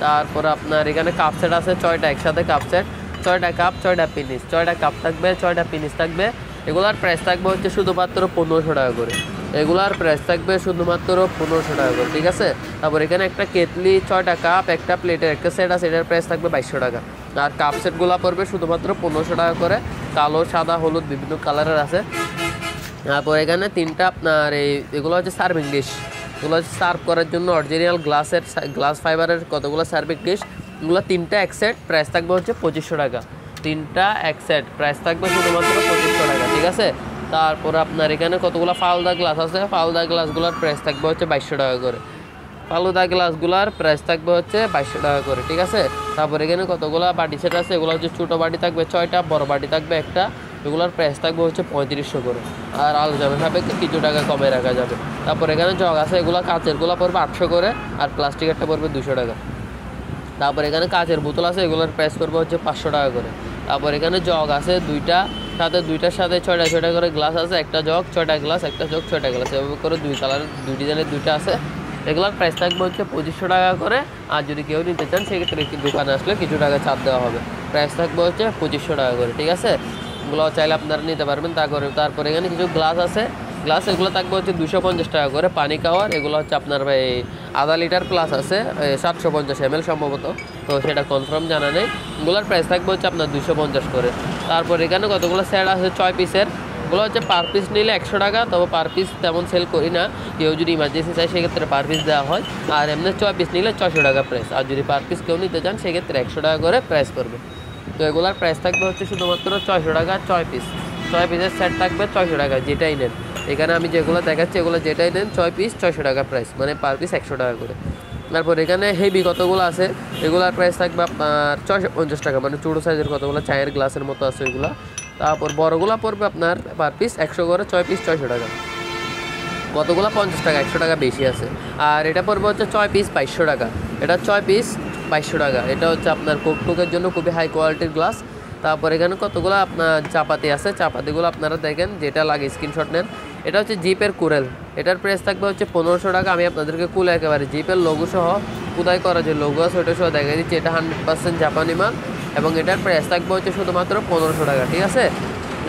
তারপর আপনার এখানে কাপ সেট আছে, 6টা একসাথে কাপ সেট। 6টা কাপ, 6টা পিনিস। 6টা কাপ থাকবে, 6টা পিনিস থাকবে। এগুলার প্রাইস থাকবে হচ্ছে শুধুমাত্র 1500 টাকা করে। এগুলার প্রাইস থাকবে শুধুমাত্র 1500 টাকা করে, ঠিক আছে। তারপর এখানে একটা কেটলি, 6টা কাপ, একটা প্লেটের একটা সেট আছে, এটার প্রাইস থাকবে 2200 টাকা। আর কাপ সেটগুলো পড়বে শুধুমাত্র 1500 টাকা করে। কালো, সাদা, হলুদ বিভিন্ন কালারের আছে। তারপর এখানে 3টা আপনার এগুলো হচ্ছে সার্ভিং ডিশ, এগুলো হচ্ছে সার্ভ করার জন্য অরিজিনাল গ্লাস ফাইবারের কতগুলো সার্ভিং ডিশ। এগুলো 3টা এক সেট, প্রাইস থাকবে হচ্ছে 2500 টাকা। 3টা এক সেট, প্রাইস থাকবে শুধুমাত্র 2500 টাকা, ঠিক আছে। তারপর আপনার এখানে কতগুলো ফালুদা গ্লাস আছে, ফালুদা গ্লাসগুলোর প্রাইস থাকবে হচ্ছে 2200 টাকা করে। ফালুদা গ্লাসগুলোর প্রাইস থাকবে হচ্ছে 2200 টাকা করে, ঠিক আছে। তারপর এখানে কতগুলো বাটি সেট আছে, এগুলো হচ্ছে ছোটো বাটি থাকবে 6টা, বড় বাটি থাকবে একটা। এগুলোর প্রাইস থাকবে হচ্ছে 3500 করে। আর আলোচনা সাপেক্ষে কিছু টাকা কমে রাখা যাবে। তারপর এখানে জগ আছে, এগুলো কাচেরগুলো পড়বে 800 করে, আর প্লাস্টিকেরটা পড়বে 200 টাকা। তারপর এখানে কাচের বোতল আছে, এগুলোর প্রাইস পড়বে হচ্ছে 500 টাকা করে। তারপর এখানে জগ আছে দুইটার সাথে 6টা করে গ্লাস আছে, একটা জগ 6টা গ্লাস, একটা জগ 6টা গ্লাস, এভাবে করে 2 কালারের 2 ডিজাইনের 2টা আছে। এগুলোর প্রাইস থাকবে হচ্ছে 2500 টাকা করে। আর যদি কেউ নিতে চান সেক্ষেত্রে দোকানে আসলে কিছু টাকা ছাড় দেওয়া হবে। প্রাইস থাকবে হচ্ছে 2500 টাকা করে, ঠিক আছে। এগুলো চাইলে আপনারা নিতে পারবেন। তারপরে এখানে কিছু গ্লাস আছে, গ্লাস এগুলো থাকবে হচ্ছে 250 টাকা করে। পানি খাওয়ার এগুলো হচ্ছে আপনার ভাই আধা লিটার প্লাস আছে, 750 ml সম্ভবত, তো সেটা কনফার্ম জানা নেই। এগুলোর প্রাইস থাকবে হচ্ছে আপনার 250 করে। তারপর এখানে কতগুলো সেট আছে 6 পিসের, এগুলো হচ্ছে পার পিস নিলে 100 টাকা, তবে পার পিস তেমন সেল করি না, কেউ যদি ইমার্জেন্সি চায় সেক্ষেত্রে পার পিস দেওয়া হয়। আর এমনি 6 পিস নিলে 600 টাকা প্রাইস, আর যদি পার পিস কেউ নিতে চান সেক্ষেত্রে 100 টাকা করে প্রাইস পড়বে। তো এগুলোর প্রাইস থাকবে হচ্ছে শুধুমাত্র 600 টাকা। 6 পিসের সেট থাকবে 600 টাকা, যেটাই নেন। এখানে আমি যেগুলো দেখাচ্ছি এগুলো যেটাই নেন 6 পিস 600 টাকা প্রাইস, মানে পার পিস 100 টাকা করে। তারপর এখানে হেভি কতগুলো আছে, এগুলোর প্রাইস থাকবে আপনার 650 টাকা, মানে ছোটো সাইজের কতগুলো চায়ের গ্লাসের মতো আছে এগুলো। তারপর বড়গুলো পড়বে আপনার পার পিস 100 করে, 6 পিস 600 টাকা। কতগুলো 50 টাকা, 100 টাকা বেশি আছে। আর এটা পড়বে হচ্ছে 6 পিস 2200 টাকা, এটা 6 পিস 2200 টাকা। এটা হচ্ছে আপনার কোকটোকের জন্য খুবই হাই কোয়ালিটির গ্লাস। তারপর এখানে কতগুলো আপনার চাপাতি আছে, চাপাতিগুলো আপনারা দেখেন, যেটা লাগে স্ক্রিনশট নেন। এটা হচ্ছে জিপের কুরেল, এটার প্রাইস থাকবে হচ্ছে 1500 টাকা। আমি আপনাদেরকে কুলে একেবারে জিপের লোগো সহ খোদাই করা যে লোগো আছে ওটা সহ দেখা দিচ্ছি। এটা 100% জাপানি মাল, এবং এটার প্রাইস থাকবে হচ্ছে শুধুমাত্র 1500 টাকা, ঠিক আছে।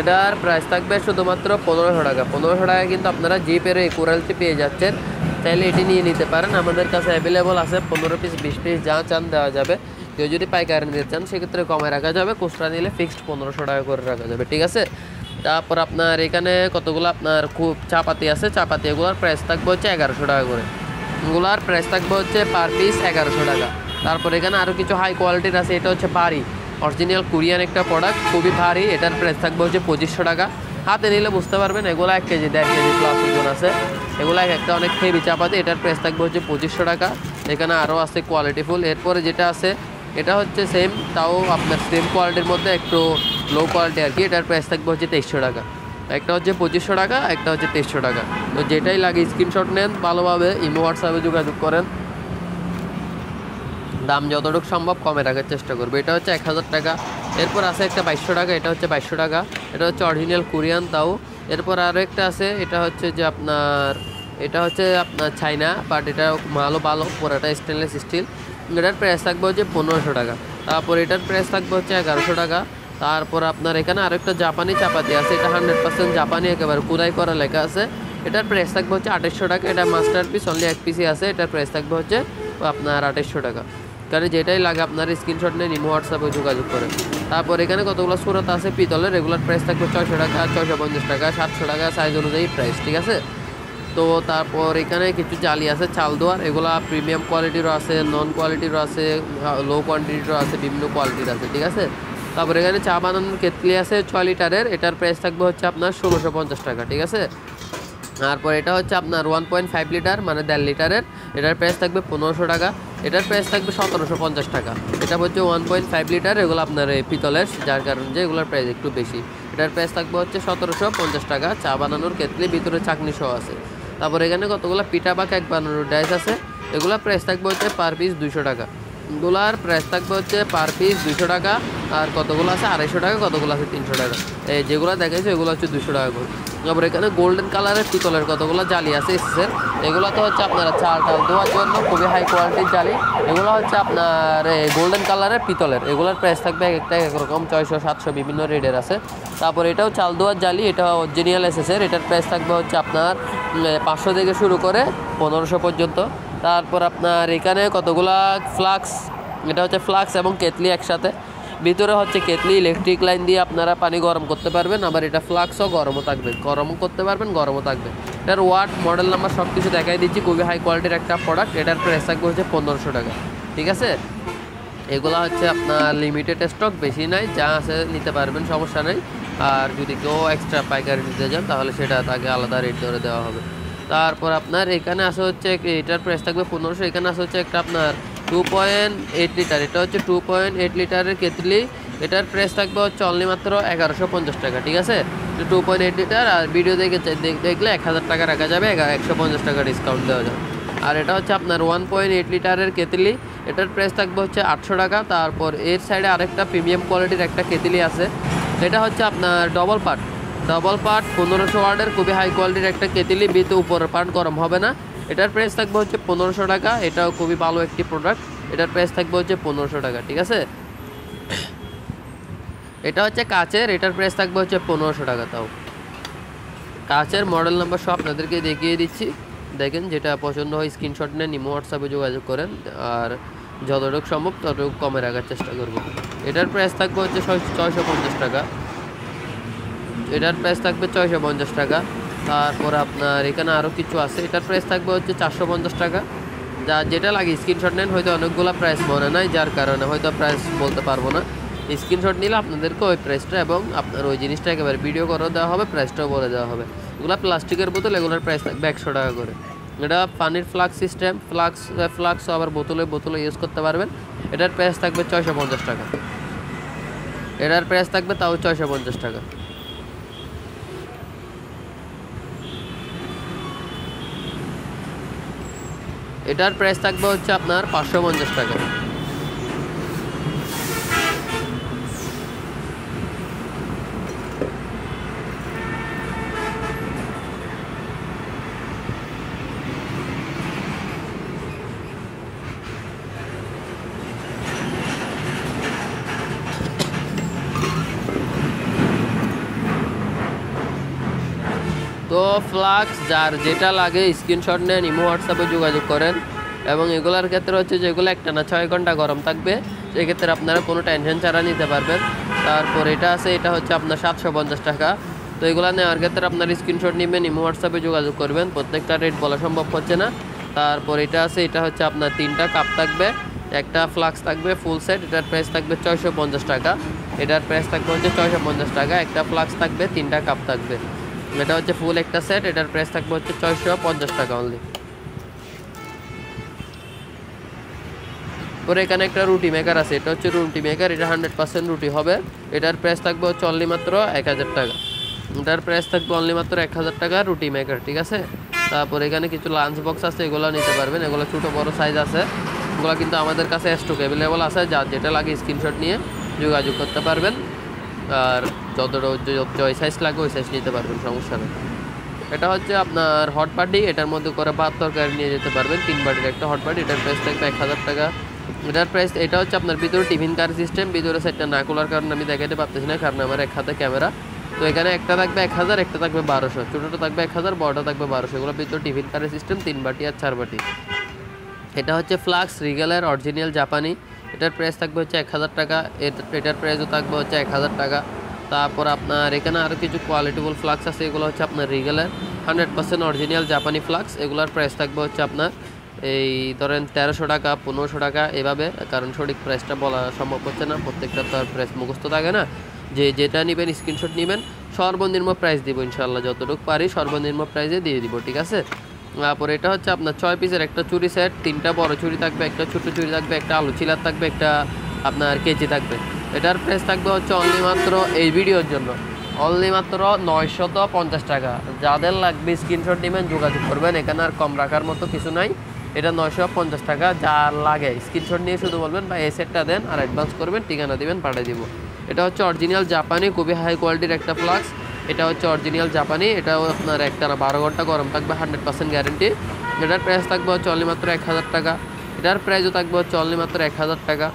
এটার প্রাইস থাকবে শুধুমাত্র 1500 টাকা। 1500 টাকা কিন্তু আপনারা জিপের এই কোরালটি পেয়ে যাচ্ছেন, চাইলে এটি নিয়ে নিতে পারেন। আমাদের কাছে অ্যাভেলেবল আছে 15 পিস 20 পিস যা চান দেওয়া যাবে। কেউ যদি পাইকারি নিতে চান সেক্ষেত্রে কমে রাখা যাবে, খুচরা নিলে ফিক্সড 1500 টাকা করে রাখা যাবে, ঠিক আছে। তারপর আপনার এখানে কতগুলো আপনার খুব চাপাতি আছে, চাপাতি এগুলোর প্রাইস থাকবে হচ্ছে 1100 টাকা করে। এগুলোর প্রাইস থাকবে হচ্ছে পার পিস 1100 টাকা। তারপর এখানে আরও কিছু হাই কোয়ালিটির আছে, এটা হচ্ছে ভারী অরিজিনাল কোরিয়ান একটা প্রোডাক্ট, খুবই ভারী। এটার প্রাইস থাকবে হচ্ছে 2500 টাকা। হাতে নিলে বুঝতে পারবেন এগুলো 1 কেজি 1.5 কেজি প্লাস ওজন আছে, এগুলো একটা অনেক হেভি চাপাতি। এটার প্রাইস থাকবে হচ্ছে 2500 টাকা। এখানে আরও আছে কোয়ালিটিফুল। এরপরে যেটা আছে এটা হচ্ছে সেম, তাও আপনার সেম কোয়ালিটির মধ্যে একটু লো কোয়ালিটি আর কি। এটার প্রাইস থাকবে হচ্ছে 2300 টাকা। একটা হচ্ছে 2500 টাকা, একটা হচ্ছে 2300 টাকা। তো যেটাই লাগে স্ক্রিনশট নেন, ভালোভাবে ইমো হোয়াটসঅ্যাপে যোগাযোগ করেন, দাম যতটুকু সম্ভব কমে রাখার চেষ্টা করবে। এটা হচ্ছে 1000 টাকা। এরপর আছে একটা 2200 টাকা, এটা হচ্ছে 2200 টাকা। এটা হচ্ছে অরিজিনাল কোরিয়ান তাও। এরপর আরও একটা আছে, এটা হচ্ছে যে আপনার চাইনা, বাট এটা মালও ভালো, পুরাটা স্টেনলেস স্টিল। এটার প্রাইস থাকবে হচ্ছে 1500 টাকা। তারপর এটার প্রাইস থাকবে হচ্ছে 1100 টাকা। তারপর আপনার এখানে আরেকটা জাপানি চাপাতি আছে, এটা 100% জাপানি, একেবারে খোদাই করা লেখা আছে। এটার প্রাইস থাকবে হচ্ছে 2800 টাকা। এটা মাস্টার পিস, অনলি 1 পিসই আছে। এটার প্রাইস থাকবে হচ্ছে আপনার 2800 টাকা। কারণ যেটাই লাগে আপনার স্ক্রিনশট নিয়ে ইমো হোয়াটসঅ্যাপে যোগাযোগ করেন। তারপর এখানে কতগুলো সুরত আছে পিতলের, রেগুলার প্রাইস থাকবে 600 টাকা, 650 টাকা, 700 টাকা, সাইজ অনুযায়ী প্রাইস, ঠিক আছে। তো তারপর এখানে কিছু জালি আছে চাল দোয়ার, এগুলা প্রিমিয়াম কোয়ালিটিরও আছে, নন কোয়ালিটিরও আছে, লো কোয়ান্টিটিরও আছে, বিভিন্ন কোয়ালিটির আছে, ঠিক আছে। তারপর এখানে চা বানানোর কেতলি আছে 6 লিটারের, এটার প্রাইস থাকবে হচ্ছে আপনার 1650 টাকা, ঠিক আছে। তারপর এটা হচ্ছে আপনার 1.5 লিটার, মানে 1.5 লিটারের, এটার প্রাইস থাকবে 1500 টাকা। এটার প্রাইস থাকবে 1750 টাকা। এটা হচ্ছে 1.5 লিটার, এগুলো আপনার এই পিতলের, যার কারণে যে এগুলোর প্রাইস একটু বেশি। এটার প্রাইস থাকবে হচ্ছে 1750 টাকা। চা বানানোর কেতলি, ভিতরে চাকনি সহ আছে। তারপর এখানে কতগুলো পিঠা বা কেক বানানোর ডাইস আছে, এগুলোর প্রাইস থাকবে হচ্ছে পার পিস 200 টাকা। এগুলার প্রাইস থাকবে হচ্ছে পার পিস 200 টাকা। আর কতগুলো আছে 250 টাকা, কতগুলো আছে 300 টাকা। এই যেগুলো দেখাইছে এগুলো হচ্ছে 200 টাকা করে। তারপর এখানে গোল্ডেন কালারের পিতলের কতগুলো জালি আছে এসেসের, এগুলো তো হচ্ছে আপনারা চাল টাল দেওয়ার জন্য খুবই হাই কোয়ালিটির জালি। এগুলো হচ্ছে আপনার গোল্ডেন কালারের পিতলের, এগুলোর প্রাইস থাকবে একটা একরকম 600 700 বিভিন্ন রেটের আছে। তারপর এটাও চাল দেওয়ার জালি, এটা অরিজিনাল এসেসের, এটার প্রাইস থাকবে হচ্ছে আপনার 500 থেকে শুরু করে 1500 পর্যন্ত। তারপর আপনার এখানে কতগুলা ফ্লাক্স, এটা হচ্ছে ফ্লাক্স এবং কেতলি একসাথে। ভিতরে হচ্ছে কেতলি, ইলেকট্রিক লাইন দিয়ে আপনারা পানি গরম করতে পারবেন, আবার এটা ফ্লাক্সও গরমও থাকবে, গরমও করতে পারবেন, গরমও থাকবে। এটার ওয়াট, মডেল নাম্বার সব কিছু দেখাই দিচ্ছি। খুবই হাই কোয়ালিটির একটা প্রোডাক্ট। এটার প্রাইস থাকবে হচ্ছে 1500 টাকা, ঠিক আছে। এগুলো হচ্ছে আপনার লিমিটেড স্টক, বেশি নাই, যা আছে নিতে পারবেন, সমস্যা নেই। আর যদি কেউ এক্সট্রা পাইকারি নিতে যান তাহলে সেটা তাকে আলাদা রেট ধরে দেওয়া হবে। তারপর আপনার এখানে আসে হচ্ছে এটার প্রাইস থাকবে 1500। এখানে আসে হচ্ছে একটা আপনার 2.8 লিটার, এটা হচ্ছে 2.8 লিটারের কেতলি। এটার প্রাইস থাকবে হচ্ছে অনলি মাত্র 1150 টাকা, ঠিক আছে। 2.8 লিটার, আর ভিডিও দেখলে 1000 টাকা রাখা যাবে, 150 টাকা ডিসকাউন্ট দেওয়া যাবে। আর এটা হচ্ছে আপনার 1.8 লিটারের কেতলি, এটার প্রাইস থাকবে হচ্ছে 800 টাকা। তারপর এর সাইডে আরেকটা প্রিমিয়াম কোয়ালিটির একটা কেতলি আছে, এটা হচ্ছে আপনার ডবল পার্ট 1500 ওয়াটের খুবই হাই কোয়ালিটির একটা কেতলি, বিতে উপরের পার্ট গরম হবে না। এটার প্রাইস থাকবে হচ্ছে 1500 টাকা। এটাও খুবই ভালো একটি প্রোডাক্ট, এটার প্রাইস থাকবে হচ্ছে 1500 টাকা, ঠিক আছে। এটা হচ্ছে কাচের, এটার প্রাইস থাকবে হচ্ছে 1500 টাকা। তাও কাচের মডেল নাম্বার সব আপনাদেরকে দেখিয়ে দিচ্ছি, দেখেন যেটা পছন্দ হয় স্ক্রিনশট নেন, ইমো হোয়াটসঅ্যাপে যোগাযোগ করেন, আর যতটুকু সম্ভব ততটুকু কমে রাখার চেষ্টা করব। এটার প্রাইস থাকবে হচ্ছে 650 টাকা, এটার প্রাইস থাকবে 650 টাকা। তারপর আপনার এখানে আরও কিছু আছে, এটার প্রাইস থাকবে হচ্ছে 450 টাকা। যেটা লাগে স্ক্রিনশট নেন, হয়তো অনেকগুলো প্রাইস মনে নাই, যার কারণে হয়তো প্রাইস বলতে পারবো না। স্ক্রিনশট নিলে আপনাদেরকে ওই প্রাইসটা এবং আপনার ওই জিনিসটা একেবারে ভিডিও করে দেওয়া হবে, প্রাইসটাও বলে দেওয়া হবে। এগুলো প্লাস্টিকের বোতল, এগুলোর প্রাইস থাকবে 100 টাকা করে। এটা পানির ফ্লাক্স সিস্টেম, ফ্লাক্স আবার বোতলে ইউজ করতে পারবেন। এটার প্রাইস থাকবে 650 টাকা, এটার প্রাইস থাকবে তাও 650 টাকা। এটার প্রাইস থাকবে হচ্ছে আপনার 550 টাকা। তো ফ্লাক্স যার যেটা লাগে স্ক্রিনশট নেন, ইমো হোয়াটসঅ্যাপে যোগাযোগ করেন। এবং এগুলার ক্ষেত্রে হচ্ছে যেগুলো একটানা 6 ঘন্টা গরম থাকবে, সেক্ষেত্রে আপনারা কোনো টেনশন ছাড়া নিতে পারবেন। তারপর এটা আছে, এটা হচ্ছে আপনার 750 টাকা। তো এগুলো নেওয়ার ক্ষেত্রে আপনার স্ক্রিনশট নেবেন, ইমো হোয়াটসঅ্যাপে যোগাযোগ করবেন, প্রত্যেকটা রেট বলা সম্ভব হচ্ছে না। তারপর এটা আছে, এটা হচ্ছে আপনার 3টা কাপ থাকবে, একটা ফ্লাক্স থাকবে ফুল সেট, এটার প্রাইস থাকবে 650 টাকা। এটার প্রাইস থাকবে হচ্ছে 650 টাকা। একটা ফ্লাক্স থাকবে, 3টা কাপ থাকবে, এটা হচ্ছে ফুল একটা সেট, এটার প্রাইস থাকবে হচ্ছে 650 টাকা অনলি। পরে এখানে একটা রুটি মেকার আছে, এটা হচ্ছে রুটি মেকার, এটা 100% রুটি হবে। এটার প্রাইস থাকবে হচ্ছে অনলি মাত্র 1000 টাকা। এটার প্রাইস থাকবে অনলি মাত্র 1000 টাকা রুটি মেকার, ঠিক আছে। তারপর এখানে কিছু লাঞ্চ বক্স আছে, এগুলো নিতে পারবেন, এগুলো ছোটো বড় সাইজ আছে, এগুলো কিন্তু আমাদের কাছে স্টক অ্যাভেলেবল আছে, যার যেটা লাগে স্ক্রিনশট নিয়ে যোগাযোগ করতে পারবেন। আর যত সাইজ লাগে ওই সাইজ নিতে পারবেন, সমস্যা নেই। এটা হচ্ছে আপনার হট পার্টি, এটার মধ্যে করে ভাত তরকারি নিয়ে যেতে পারবেন, 3 বাটির একটা হট পার্টি। এটার প্রাইস থাকবে 1000 টাকা। এটার প্রাইস, এটা হচ্ছে আপনার ভিতরে টিফিন কার সিস্টেম, ভিতরে সেটটা না খোলার কারণে আমি দেখাতে পারতেছি না, কারণ আমার এক হাতে ক্যামেরা। তো এখানে একটা থাকবে 1000, একটা থাকবে 1200, ছোটোটা থাকবে 1000, বড়টা থাকবে 1200। এগুলো ভিতরে টিফিন কারের সিস্টেম, 3 বাটি আর 4 বাটি। এটা হচ্ছে ফ্লাক্স রিগেলের অরিজিনাল জাপানি, এটার প্রাইস থাকবে হচ্ছে 1000 টাকা। এটার প্রাইসও থাকবে হচ্ছে 1000 টাকা। তারপর আপনার এখানে আরও কিছু কোয়ালিটিফুল ফ্লাক্স আছে, এগুলো হচ্ছে আপনার রিগেলের 100% অরিজিনাল জাপানি ফ্লাক্স। এগুলোর প্রাইস থাকবে হচ্ছে আপনার এই ধরেন 1300 টাকা, 1500 টাকা এভাবে, কারণ সঠিক প্রাইসটা বলা সম্ভব হচ্ছে না, প্রত্যেকটা তো আর প্রাইস মুখস্থ থাকে না। যেটা নেবেন স্ক্রিনশট নেবেন, সর্বনিম্ন প্রাইস দিব ইনশাল্লাহ, যতটুকু পারি সর্বনিম্ন প্রাইসে দিয়ে দিব, ঠিক আছে। তারপর এটা হচ্ছে আপনার 6 পিসের একটা চুরি সেট, 3টা বড় চুরি থাকবে, একটা ছোটো চুরি থাকবে, একটা আলু চিলার থাকবে, একটা আপনার কেচি থাকবে। এটার প্রাইস থাকবে হচ্ছে অনলি মাত্র এই ভিডিওর জন্য অনলি মাত্র 950 টাকা। যাদের লাগবে স্ক্রিনশট নেবেন, যোগাযোগ করবেন, এখানে আর কম রাখার মতো কিছু নাই। এটা 950 টাকা, যার লাগে স্ক্রিনশট নিয়ে শুধু বলবেন বা এই সেটটা দেন, আর অ্যাডভান্স করবেন, ঠিকানা দিবেন, পাঠিয়ে দিব। এটা হচ্ছে অরিজিনাল জাপানি, খুবই হাই কোয়ালিটির একটা ফ্লাক্স। এটা হচ্ছে অরিজিনাল জাপানি, এটাও আপনার একটানা 12 ঘন্টা গরম থাকবে, 100% গ্যারেন্টি। এটার প্রাইস থাকবে হচ্ছে অনলি মাত্র 1000 টাকা। এটার প্রাইসও থাকবে হচ্ছে অনলি মাত্র 1000 টাকা।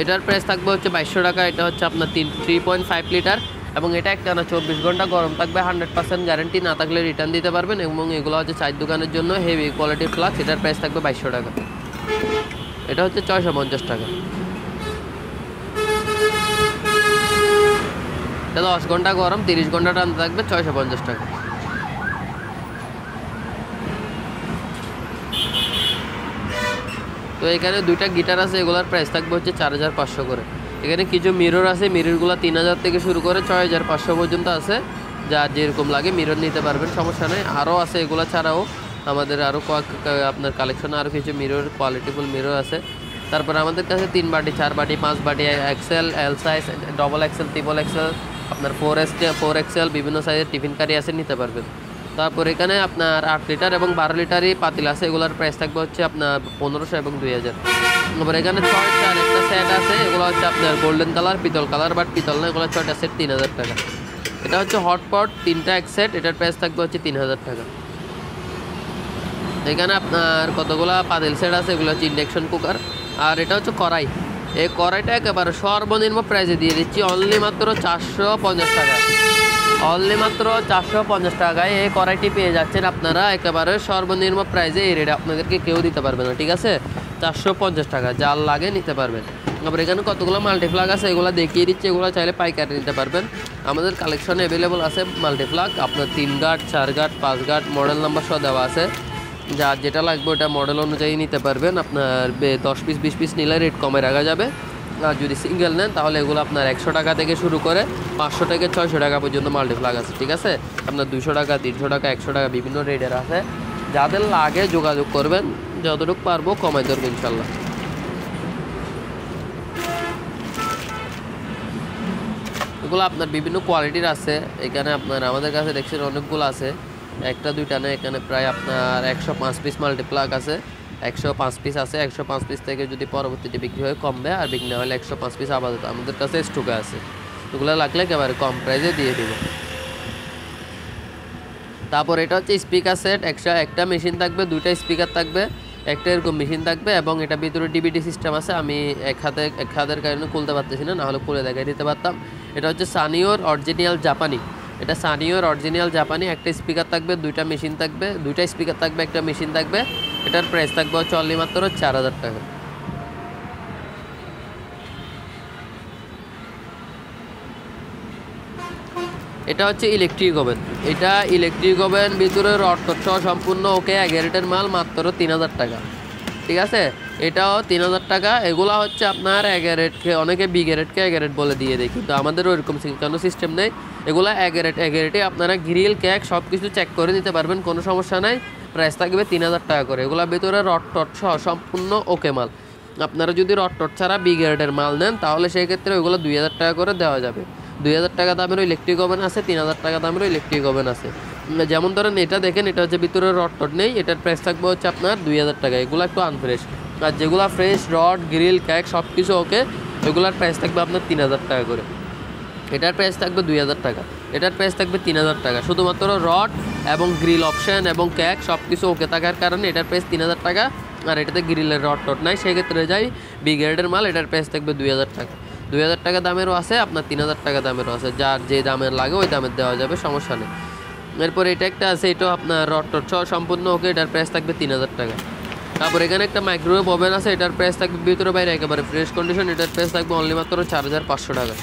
এটার প্রাইস থাকবে হচ্ছে 2200 টাকা। এটা হচ্ছে আপনার 3.5 লিটার, এবং এটা একটানা 24 ঘন্টা গরম থাকবে, 100% গ্যারেন্টি, না থাকলে রিটার্ন দিতে পারবেন। এবং এগুলো হচ্ছে চায়ের দোকানের জন্য হেভি কোয়ালিটির ফ্লাক্স। এটার প্রাইস থাকবে 2200 টাকা। এটা হচ্ছে 650 টাকা। এটা 10 ঘন্টা গরম, 30 ঘন্টা টানতে থাকবে, 650 টাকা। তো এখানে 2টা গিটার আছে, এগুলোর প্রাইস থাকবে হচ্ছে 4500 করে। এখানে কিছু মিরর আছে, মিররগুলো 3000 থেকে শুরু করে 6500 পর্যন্ত আছে, যার যেরকম লাগে মিরর নিতে পারবেন, সমস্যা নেই। আরও আছে, এগুলো ছাড়াও আমাদের আরও আপনার কালেকশনে আরও কিছু মিরর, কোয়ালিটিফুল মিরর আছে। তারপরে আমাদের কাছে 3 বাটি, 4 বাটি, 5 বাটি, XL, L size, double XL, triple XL, আপনার 4 এক্সেল বিভিন্ন সাইজের টিফিন কারি আছে, নিতে পারবেন। তারপর এখানে আপনার 8 লিটার এবং 12 লিটারই পাতিল আছে, এগুলোর প্রাইস থাকবে হচ্ছে আপনার 1500 এবং 2000। তারপর এখানে 6টার একটা সেট আছে, এগুলো হচ্ছে আপনার গোল্ডেন কালার, পিতল কালার, বাট পিতল না, এগুলো 6টা সেট 3000 টাকা। এটা হচ্ছে হটপট 3টা এক সেট, এটার প্রাইস থাকবে হচ্ছে 3000 টাকা। এখানে আপনার কতগুলো পাতিল সেট আছে, এগুলো হচ্ছে ইন্ডাকশন কুকার। আর এটা হচ্ছে কড়াই, এই কড়াইটা একেবারে সর্বনিম্ন প্রাইসে দিয়ে দিচ্ছি, অনলি মাত্র 450 টাকা। অনলি মাত্র 450 টাকায় এই কড়াইটি পেয়ে যাচ্ছেন আপনারা একেবারে সর্বনিম্ন প্রাইসে। এই রেটে আপনাদেরকে কেউ দিতে পারবে না, ঠিক আছে? 450 টাকা, যার লাগে নিতে পারবেন। তারপর এখানে কতগুলো মাল্টিপ্লাগ আছে, এগুলো দেখিয়ে দিচ্ছি, এগুলো চাইলে পাইকারি নিতে পারবেন। আমাদের কালেকশনে অ্যাভেলেবল আছে মাল্টিপ্লাগ, আপনার 3 guard, 4 guard, 5 guard, model number সহ দেওয়া আছে। যার যেটা লাগবে ওটা মডেল অনুযায়ী নিতে পারবেন। আপনার 10 পিস 20 পিস নিলে রেট কমে রাখা যাবে। আর যদি সিঙ্গেল নেন তাহলে এগুলো আপনার 100 টাকা থেকে শুরু করে 500 থেকে 600 টাকা পর্যন্ত মাল্টিপ্লাগ আছে, ঠিক আছে? আপনার 200 টাকা, 300 টাকা, 100 টাকা বিভিন্ন রেটের আছে। যাদের লাগে যোগাযোগ করবেন, যতটুকু পারবো কমাই ধরবো ইনশাল্লাহ। এগুলো আপনার বিভিন্ন কোয়ালিটির আছে। এখানে আপনার আমাদের কাছে দেখছেন অনেকগুলো আছে, একটা দুইটা না, এখানে প্রায় আপনার 105 পিস মাল্টিপ্লাগ আছে, 105 পিস আছে। 105 পিস থেকে যদি পরবর্তীতে বিক্রি হয় কমবে, আর বিক্রি না হলে 105 পিস আপাতত আমাদের কাছে স্টকে আছে। এগুলো লাগলে একেবারে কম প্রাইসে দিয়ে দেবো। তারপর এটা হচ্ছে স্পিকার সেট, একটা মেশিন থাকবে, 2টা স্পিকার থাকবে, একটা এরকম মেশিন থাকবে, এবং এটা ভিতরে ডিভিডি সিস্টেম আছে। আমি এক হাতের কারণে খুলতে পারতেছি না, নাহলে খুলে দেখাই দিতে পারতাম। এটা হচ্ছে সানিওর অরিজিনাল জাপানি, এটা সানিওর অরিজিনাল জাপানি। একটা স্পিকার থাকবে, 2টা মেশিন থাকবে, 2টা স্পিকার থাকবে, একটা মেশিন থাকবে। এটার প্রাইস থাকবে হচ্ছে অনলি মাত্র 4000 টাকা। এটা হচ্ছে ইলেকট্রিক ওভেন, এটা ইলেকট্রিক ওভেন, ভিতরে রড সহ সম্পূর্ণ ওকে, গ্যারেটের মাল, মাত্র 3000 টাকা, ঠিক আছে? এটাও 3000 টাকা। এগুলো হচ্ছে আপনার গ্যারেটকে অনেকে বি গ্যারেটকে গ্যারেট বলে দিয়ে দেয়, কিন্তু আমাদের ওইরকম কোনো সিস্টেম নেই। এগুলো গ্যারেটে আপনারা গ্রিল, কেক সব কিছু চেক করে নিতে পারবেন, কোনো সমস্যা নাই। প্রাইস থাকবে 3000 টাকা করে। এগুলোর ভিতরে রড সহ সম্পূর্ণ ওকে মাল। আপনারা যদি রড ছাড়া বি গ্যারেটের মাল নেন তাহলে সেই ক্ষেত্রে ওইগুলো 2000 টাকা করে দেওয়া যাবে। 2000 টাকা দামের ইলেকট্রিক ওভেন আছে, 3000 টাকা দামেরও ইলেকট্রিক ওভেন আছে। যেমন ধরেন এটা দেখেন, এটা হচ্ছে ভিতরে রড নেই, এটার প্রাইস থাকবে হচ্ছে আপনার 2000 টাকা। এগুলো একটু আনফ্রেশ, আর যেগুলো ফ্রেশ রড, গ্রিল, কেক সব কিছু ওকে, ওইগুলোর প্রাইস থাকবে আপনার 3000 টাকা করে। এটার প্রাইস থাকবে 2000 টাকা, এটার প্রাইস থাকবে 3000 টাকা। শুধুমাত্র রড এবং গ্রিল অপশান এবং কেক সব কিছু ওকে থাকার কারণে এটার প্রাইস 3000 টাকা। আর এটাতে গ্রিলের রড নাই, সেক্ষেত্রে যাই বি গ্রেডের মাল, এটার প্রাইস থাকবে 2000 টাকা। 2000 টাকা দামেরও আছে, আপনার 3000 টাকা দামেরও আছে। যার যে দামের লাগে ওই দামের দেওয়া যাবে, সমস্যা নেই। এরপর এটা একটা আছে, এটাও আপনার রড সম্পূর্ণ ওকে, এটার প্রাইস থাকবে 3000 টাকা। তারপর এখানে একটা মাইক্রোওয়েভ ওভেন আছে, এটার প্রাইস থাকবে ভিতরে বাইরে একেবারে ফ্রেশ কন্ডিশন, এটার প্রাইস থাকবে অনলি মাত্র 4500 টাকা।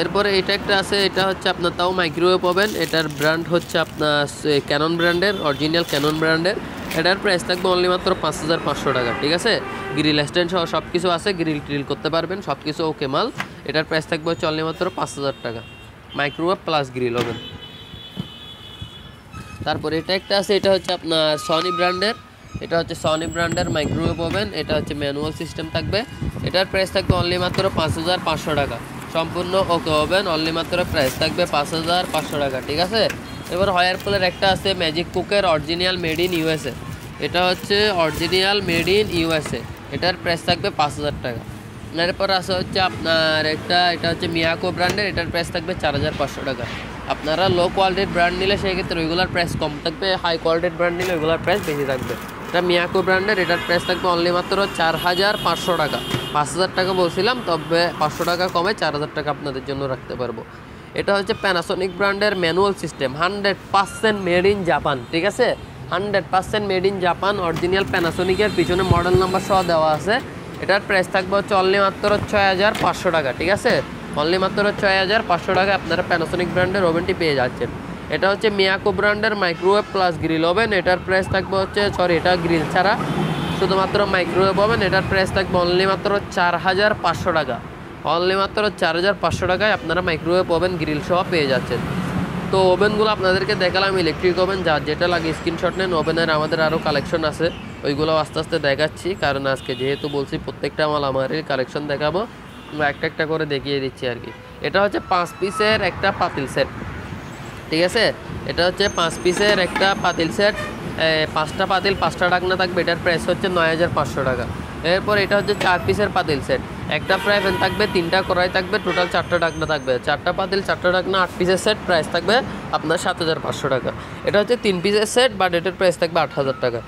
এরপরে এটা একটা আছে, এটা হচ্ছে আপনার তাও মাইক্রোওয়েভ ওভেন, এটার ব্র্যান্ড হচ্ছে আপনার ক্যানন ব্র্যান্ডের, অরিজিনাল ক্যানন ব্র্যান্ডের। এটার প্রাইস থাকবে অনলি মাত্র 5500 টাকা, ঠিক আছে? গ্রিল স্ট্যান্ড সহ সব কিছু আছে, গ্রিল করতে পারবেন, সব কিছু ওকে মাল। এটার প্রাইস থাকবে হচ্ছে অনলি মাত্র 5000 টাকা, মাইক্রোওয়েভ প্লাস গ্রিল ওভেন। তারপরে এটা একটা আছে, এটা হচ্ছে আপনার সনি ব্র্যান্ডের, এটা হচ্ছে সনি ব্র্যান্ডের মাইক্রোওয়েভ ওভেন। এটা হচ্ছে ম্যানুয়াল সিস্টেম থাকবে, এটার প্রাইস থাকবে অনলি মাত্র 5500 টাকা, সম্পূর্ণ ওকে ওভেন। অনলি মাত্র প্রাইস থাকবে 5500 টাকা, ঠিক আছে? এবার হয়ারপুলের একটা আছে magic cooker, original made in USA, এটা হচ্ছে অরিজিনাল মেড ইন ইউএসএ, এটার প্রাইস থাকবে 5000 টাকা। এরপর আছে হচ্ছে আপনার এটা হচ্ছে মিয়াকো ব্র্যান্ডের, এটার প্রাইস থাকবে 4500 টাকা। আপনারা লো কোয়ালিটির ব্র্যান্ড নিলে সেই ক্ষেত্রে ওইগুলোর প্রাইস কম থাকবে, হাই কোয়ালিটির ব্র্যান্ড নিলে ওইগুলোর প্রাইস বেশি থাকবে। এটা মিয়াকো ব্র্যান্ডের, এটার প্রাইস থাকবে অনলি মাত্র 4500 টাকা। 5000 টাকা বলছিলাম, তবে 500 টাকা কমে 4000 টাকা আপনাদের জন্য রাখতে পারবো। এটা হচ্ছে প্যানাসোনিক ব্র্যান্ডের manual system, 100% made in Japan, ঠিক আছে? 100% মেড ইন জাপান, অরিজিনাল প্যানাসোনিকের, পিছনে মডেল নাম্বার সহ দেওয়া আছে। এটার প্রাইস থাকবে হচ্ছে অনলি মাত্র 6500 টাকা, ঠিক আছে? অনলি মাত্র 6500 টাকা আপনারা প্যানাসোনিক ব্র্যান্ডের ওভেনটি পেয়ে যাচ্ছেন। এটা হচ্ছে মিয়াকো ব্র্যান্ডের মাইক্রোওয়েভ প্লাস গ্রিল ওভেন, এটার প্রাইস থাকবে হচ্ছে এটা গ্রিল ছাড়া শুধুমাত্র মাইক্রোওয়েভ ওভেন, এটার প্রাইস থাকবে অনলি মাত্র 4500 টাকা। অনলি মাত্র 4500 টাকায় আপনারা মাইক্রোওয়েভ ওভেন গ্রিল সহ পেয়ে যাচ্ছেন। তো ওভেনগুলো আপনাদেরকে দেখালাম, ইলেকট্রিক ওভেন, যার যেটা লাগে স্ক্রিনশট নেন। ওভেনের আমাদের আরও কালেকশন আছে, ওইগুলো আস্তে আস্তে দেখাচ্ছি, কারণ আজকে যেহেতু বলছি প্রত্যেকটা মাল আমারই কালেকশন দেখাবো, একটা একটা করে দেখিয়ে দিচ্ছি আর কি। এটা হচ্ছে 5 পিসের একটা পাতিল সেট, ঠিক আছে। এটা হচ্ছে 5 পিসের একটা পাতিল সেট, 5টা পাতিল 5টা ঢাকনা থাকবে। এটার প্রাইস হচ্ছে 9500 টাকা। এরপর এটা হচ্ছে 4 পিসের পাতিল সেট, একটা ফ্রাই প্যান থাকবে, 3টা কড়াই থাকবে, টোটাল 4টা ঢাকনা থাকবে। 4টা পাতিল 4টা ঢাকনা 8 পিসের সেট, প্রাইস থাকবে আপনার 7500 টাকা। এটা হচ্ছে 3 পিসের সেট, বাট এটার প্রাইস থাকবে 8000 টাকা।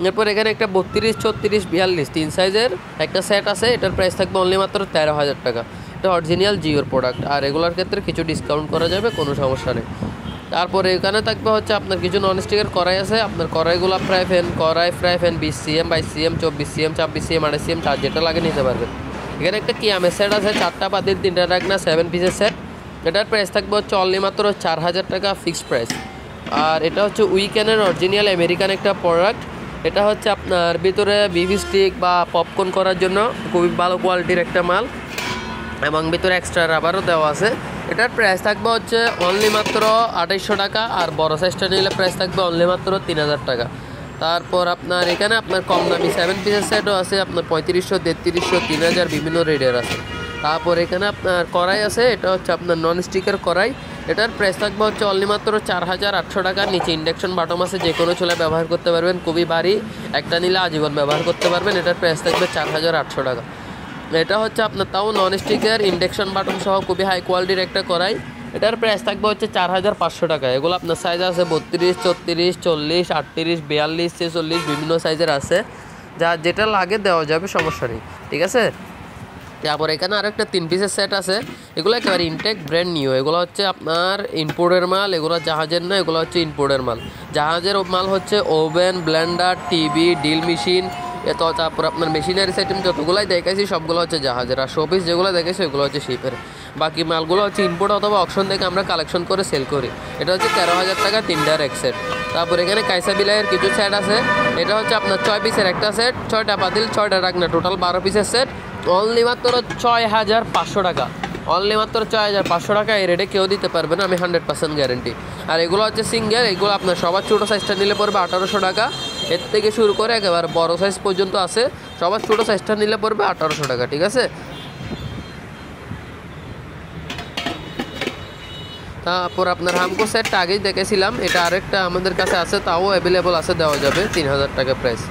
এরপর এখানে একটা 32, 34, 42 3 সাইজের একটা সেট আছে, এটার প্রাইস থাকবে অনলি মাত্র 13000 টাকা। এটা অরিজিনাল জিওর প্রোডাক্ট, আর এগুলোর ক্ষেত্রে কিছু ডিসকাউন্ট করা যাবে, কোনো সমস্যা নেই। তারপরে এখানে থাকবে হচ্ছে আপনার কিছু ননস্টিকের কড়াই আছে। আপনার কড়াইগুলো fry pan 20 CM, 22 CM, 24 CM, 26 CM, 28 CM, যার যেটা লাগে নিতে পারবেন। এখানে একটা কিয়ামের সেট আছে, 4টা পাতিল 3টা ঢাকনা 7 পিসের সেট, এটার প্রাইস থাকবে হচ্ছে অনলি মাত্র 4000 টাকা ফিক্সড প্রাইস। আর এটা হচ্ছে উইকেনের অরিজিনাল আমেরিকান একটা প্রোডাক্ট। এটা হচ্ছে আপনার ভিতরে বিফ স্টিক বা পপকর্ন করার জন্য খুবই ভালো কোয়ালিটির একটা মাল, এবং ভিতরে এক্সট্রা রাবারও দেওয়া আছে। এটার প্রাইস থাকবে হচ্ছে অনলি মাত্র 2800 টাকা, আর বড় সাইজটা নিলে প্রাইস থাকবে অনলি মাত্র 3000 টাকা। তারপর আপনার এখানে আপনার কম দামি 7 পিসের সেটও আছে, আপনার 3500, 3300, 3000 বিভিন্ন রেটের আছে। তারপর এখানে আপনার কড়াই আছে, এটা হচ্ছে আপনার নন স্টিকের কড়াই, এটার প্রাইস থাকবে হচ্ছে অনলি মাত্র 4800 টাকা। নিচে ইন্ডাকশন বাটন আছে, যে কোনো চুলায় ব্যবহার করতে পারবেন, খুবই ভারী, একটা নিলে আজীবন ব্যবহার করতে পারবেন। এটার প্রাইস থাকবে 4800 টাকা। এটা হচ্ছে আপনার তাও নন স্টিকের ইন্ডাকশন বাটন সহ খুবই হাই কোয়ালিটির একটা কড়াই, এটার প্রাইস থাকবে হচ্ছে 4500 টাকা। এগুলো আপনার সাইজ আছে 32, 34, 40, 38, 42, 46 বিভিন্ন সাইজের আছে, যা যেটা লাগে দেওয়া যাবে, সমস্যা নেই, ঠিক আছে। তারপর এখানে আরেকটা 3 পিসের সেট আছে, এগুলো একেবারে ইনটেক ব্র্যান্ড নিউ, এগুলো হচ্ছে আপনার ইম্পোর্টের মাল, এগুলো জাহাজের না, এগুলো হচ্ছে ইম্পোর্টের মাল। জাহাজের মাল হচ্ছে oven, Blender, TV, deal machine, তো তারপর আপনার মেশিনারিস আইটেম যতগুলাই দেখাইছি সবগুলো হচ্ছে জাহাজের, আর শোপিস যেগুলো দেখেছি ওগুলো হচ্ছে শিপের। বাকি মালগুলো হচ্ছে ইম্পোর্ট অথবা অকশন থেকে আমরা কালেকশন করে সেল করি। এটা হচ্ছে 13000 টাকা 3টার এক সেট। তারপর এখানে কাইসা বিলাইয়ের কিছু সেট আছে, এটা হচ্ছে আপনার 6 পিসের একটা সেট, 6টা পাতিল 6টা ঢাকনা, টোটাল 12 পিসের সেট, অনলি মাত্র 6500 টাকা। অনলি মাত্র 6500 টাকা, এই রেটে কেউ দিতে পারবে না, আমি 100% গ্যারেন্টি। আর এগুলো হচ্ছে সিঙ্গেল, এগুলো আপনার সবার ছোটো সাইজটা নিলে পড়বে 1800 টাকা, এর থেকে শুরু করে একেবারে বড় সাইজ পর্যন্ত আছে, সবার ছোটো সাইজটা নিলে পড়বে 1800 টাকা, ঠিক আছে। তারপর আপনার হামকো সেটটা আগেই দেখেছিলাম, এটা আরেকটা আমাদের কাছে আছে, তাও অ্যাভেলেবল আছে, দেওয়া যাবে 3000 টাকা প্রাইস।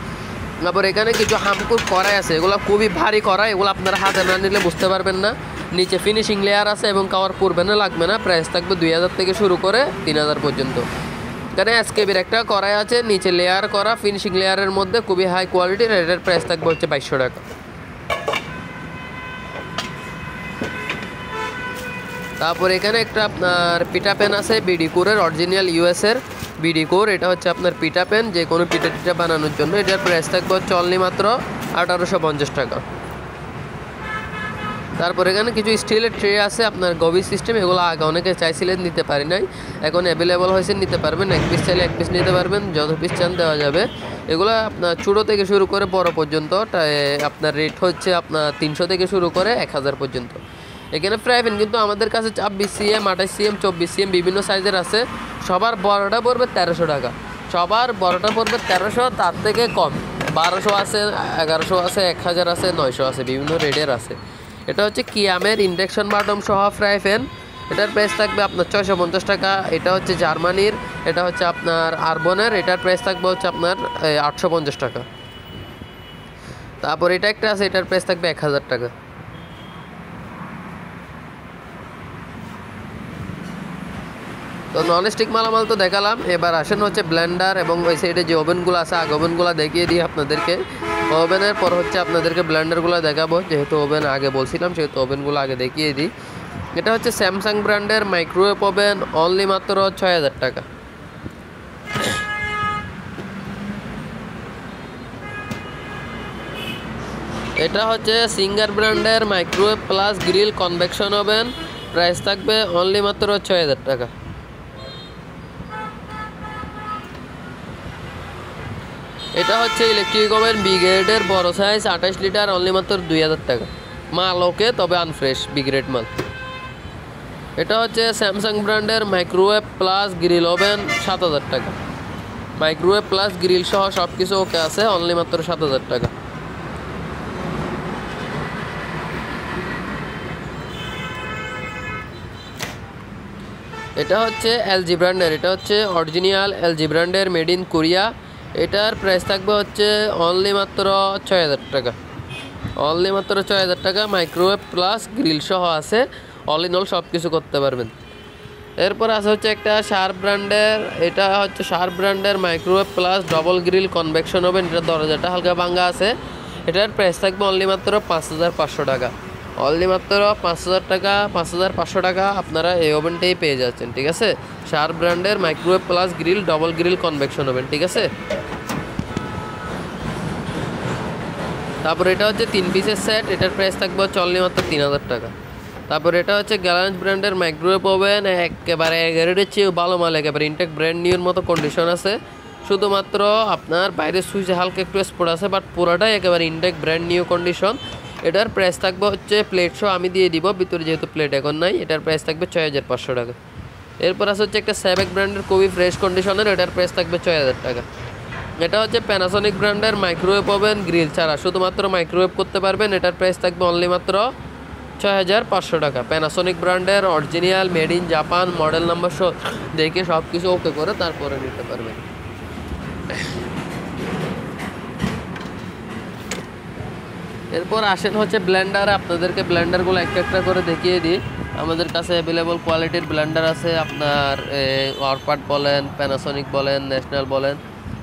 তারপর এখানে কিছু হামকুর কড়াই আছে, এগুলো খুবই ভারী কড়াই, এগুলো আপনারা হাতে না নিলে বুঝতে পারবেন না। নিচে ফিনিশিং লেয়ার আছে এবং কাভার পড়বে না, লাগবে না। প্রাইস থাকবে 2000 থেকে শুরু করে 3000 পর্যন্ত। এখানে এসকেবির একটা কড়াই আছে, নিচে লেয়ার করা, ফিনিশিং লেয়ারের মধ্যে খুবই হাই কোয়ালিটির, এটার প্রাইস থাকবে হচ্ছে 2200 টাকা। তারপর এখানে একটা আপনার পিঠা প্যান আছে, বিডি কোরের অরিজিনাল ইউএসের বিডি কোর, এটা হচ্ছে আপনার পিঠা প্যান, যে কোনো পিঠা টিঠা বানানোর জন্য। এটার প্রাইস থাকবে হচ্ছে অনলি মাত্র 1850 টাকা। তারপর এখানে কিছু স্টিলের ট্রে আছে, আপনার গভীর সিস্টেম, এগুলো আগে অনেকে চাইছিলেন, নিতে পারি নাই, এখন অ্যাভেলেবল হয়েছে, নিতে পারবেন। 1 পিস চাইলে 1 পিস নিতে পারবেন, যত পিস চান দেওয়া যাবে। এগুলো আপনার ছোটো থেকে শুরু করে বড় পর্যন্ত, আপনার রেট হচ্ছে আপনার 300 থেকে শুরু করে 1000 পর্যন্ত। এখানে ফ্রাই প্যান কিন্তু আমাদের কাছে 26 সিএম, 28 সিএম, 24 সিএম বিভিন্ন সাইজের আছে। সবার বড়টা পড়বে 1300 টাকা, সবার বড়টা পড়বে 1300, তার থেকে কম 1200 আছে, 1100 আছে, 1000 আছে, 900 আছে, বিভিন্ন রেটের আছে। এটা হচ্ছে কিয়ামের ইন্ডাকশন বাটন সহ ফ্রাই প্যান, এটার প্রাইস থাকবে আপনার 650 টাকা। এটা হচ্ছে জার্মানির, এটা হচ্ছে আপনার আরবনের, এটার প্রাইস থাকবে হচ্ছে আপনার 850 টাকা। তারপর এটা একটা আছে, এটার প্রাইস থাকবে 1000 টাকা। তো ননস্টিক মালামাল তো দেখালাম, এবার আসেন হচ্ছে ব্লেন্ডার এবং ওই সাইডে যে ওভেনগুলো আছে, আগে ওভেনগুলো দেখিয়ে দিই আপনাদেরকে। ওভেনের পর হচ্ছে আপনাদেরকে ব্লেন্ডারগুলো দেখাবো, যেহেতু ওভেন আগে বলছিলাম সেহেতু ওভেনগুলো আগে দেখিয়ে দিই। এটা হচ্ছে স্যামসাং ব্র্যান্ডের মাইক্রোওয়েভ ওভেন, অনলি মাত্র 6000 টাকা। এটা হচ্ছে সিঙ্গার ব্র্যান্ডের microwave plus grill convection oven, price থাকবে অনলি মাত্র 6000 টাকা। এটা হচ্ছে ইলেকট্রিক ওভেন বি গ্রেডের বড় সাইজ 28 লিটার, অনলি মাত্র 2000 টাকা। মাল ওকে, তবে আনফ্রেশ, বি গ্রেড মাল। এটা হচ্ছে স্যামসাং ব্র্যান্ডের মাইক্রোওয়েভ প্লাস গ্রিল ওভেন, 7,000 টাকা। মাইক্রোওয়েভ প্লাস গ্রিল সহ সব কিছু ওকে আছে, অনলি মাত্র 7,000 টাকা। এটা হচ্ছে এলজি ব্র্যান্ডের, এটা হচ্ছে অরিজিনাল এলজি ব্র্যান্ডের, মেড ইন কোরিয়া। এটার প্রাইস থাকবে হচ্ছে অনলি মাত্র 6,000 টাকা। অনলি মাত্র 6,000 টাকা, মাইক্রোওয়েভ প্লাস গ্রিল সহ আছে, অল ইন অল সব কিছু করতে পারবেন। এরপর আছে হচ্ছে একটা শার্প ব্র্যান্ডের, এটা হচ্ছে শার্প ব্র্যান্ডের microwave plus double grill convection oven. এটার দরজাটা হালকা ভাঙ্গা আছে। এটার প্রাইস থাকবে অনলি মাত্র 5,500 টাকা। অনলি মাত্র 5,000 টাকা, 5,500 টাকা আপনারা এই ওভেনটাই পেয়ে যাচ্ছেন, ঠিক আছে। শার্প ব্র্যান্ডের microwave plus grill double grill convection oven, ঠিক আছে। তারপর এটা হচ্ছে 3 পিসের সেট, এটার প্রাইস থাকবে হচ্ছে অনলি মাত্র 3,000 টাকা। তারপর এটা হচ্ছে গ্যালান্স ব্র্যান্ডের মাইক্রোওয়েভ ওভেন, একেবারে গ্রেডের চেয়ে ভালো মাল, একেবারে ইনটেক ব্র্যান্ড নিউর মতো কন্ডিশন আছে। শুধুমাত্র আপনার বাইরের সুইচে হালকা একটু স্পট আছে, বাট পুরোটাই একেবারে ইনটেক ব্র্যান্ড নিউ কন্ডিশন। এটার প্রাইস থাকবে হচ্ছে প্লেট সহ আমি দিয়ে দিব, ভিতরে যেহেতু প্লেট এখন নাই। এটার প্রাইস থাকবে 6,500 টাকা। এরপর আছে হচ্ছে একটা স্যাবেক ব্র্যান্ডের খুবই ফ্রেশ কন্ডিশনের, এটার প্রাইস থাকবে 6,000 টাকা। এটা হচ্ছে প্যানাসোনিক ব্র্যান্ডের মাইক্রোওয়েভ ওভেন, গ্রিল ছাড়া শুধুমাত্র মাইক্রোওয়েভ করতে পারবেন। এটার প্রাইস থাকবে অনলি মাত্র 6,500 টাকা। প্যানাসোনিক ব্র্যান্ডের original, made in Japan, model number সহ দেখে সব কিছু ওকে করে তারপরে নিতে পারবেন। এরপর আসেন হচ্ছে ব্লেন্ডার, আপনাদেরকে ব্লেন্ডারগুলো একটা একটা করে দেখিয়ে দিই। আমাদের কাছে অ্যাভেলেবল কোয়ালিটির ব্লেন্ডার আছে, আপনার ওয়ারপার্ট বলেন, প্যানাসোনিক বলেন, ন্যাশনাল বলেন।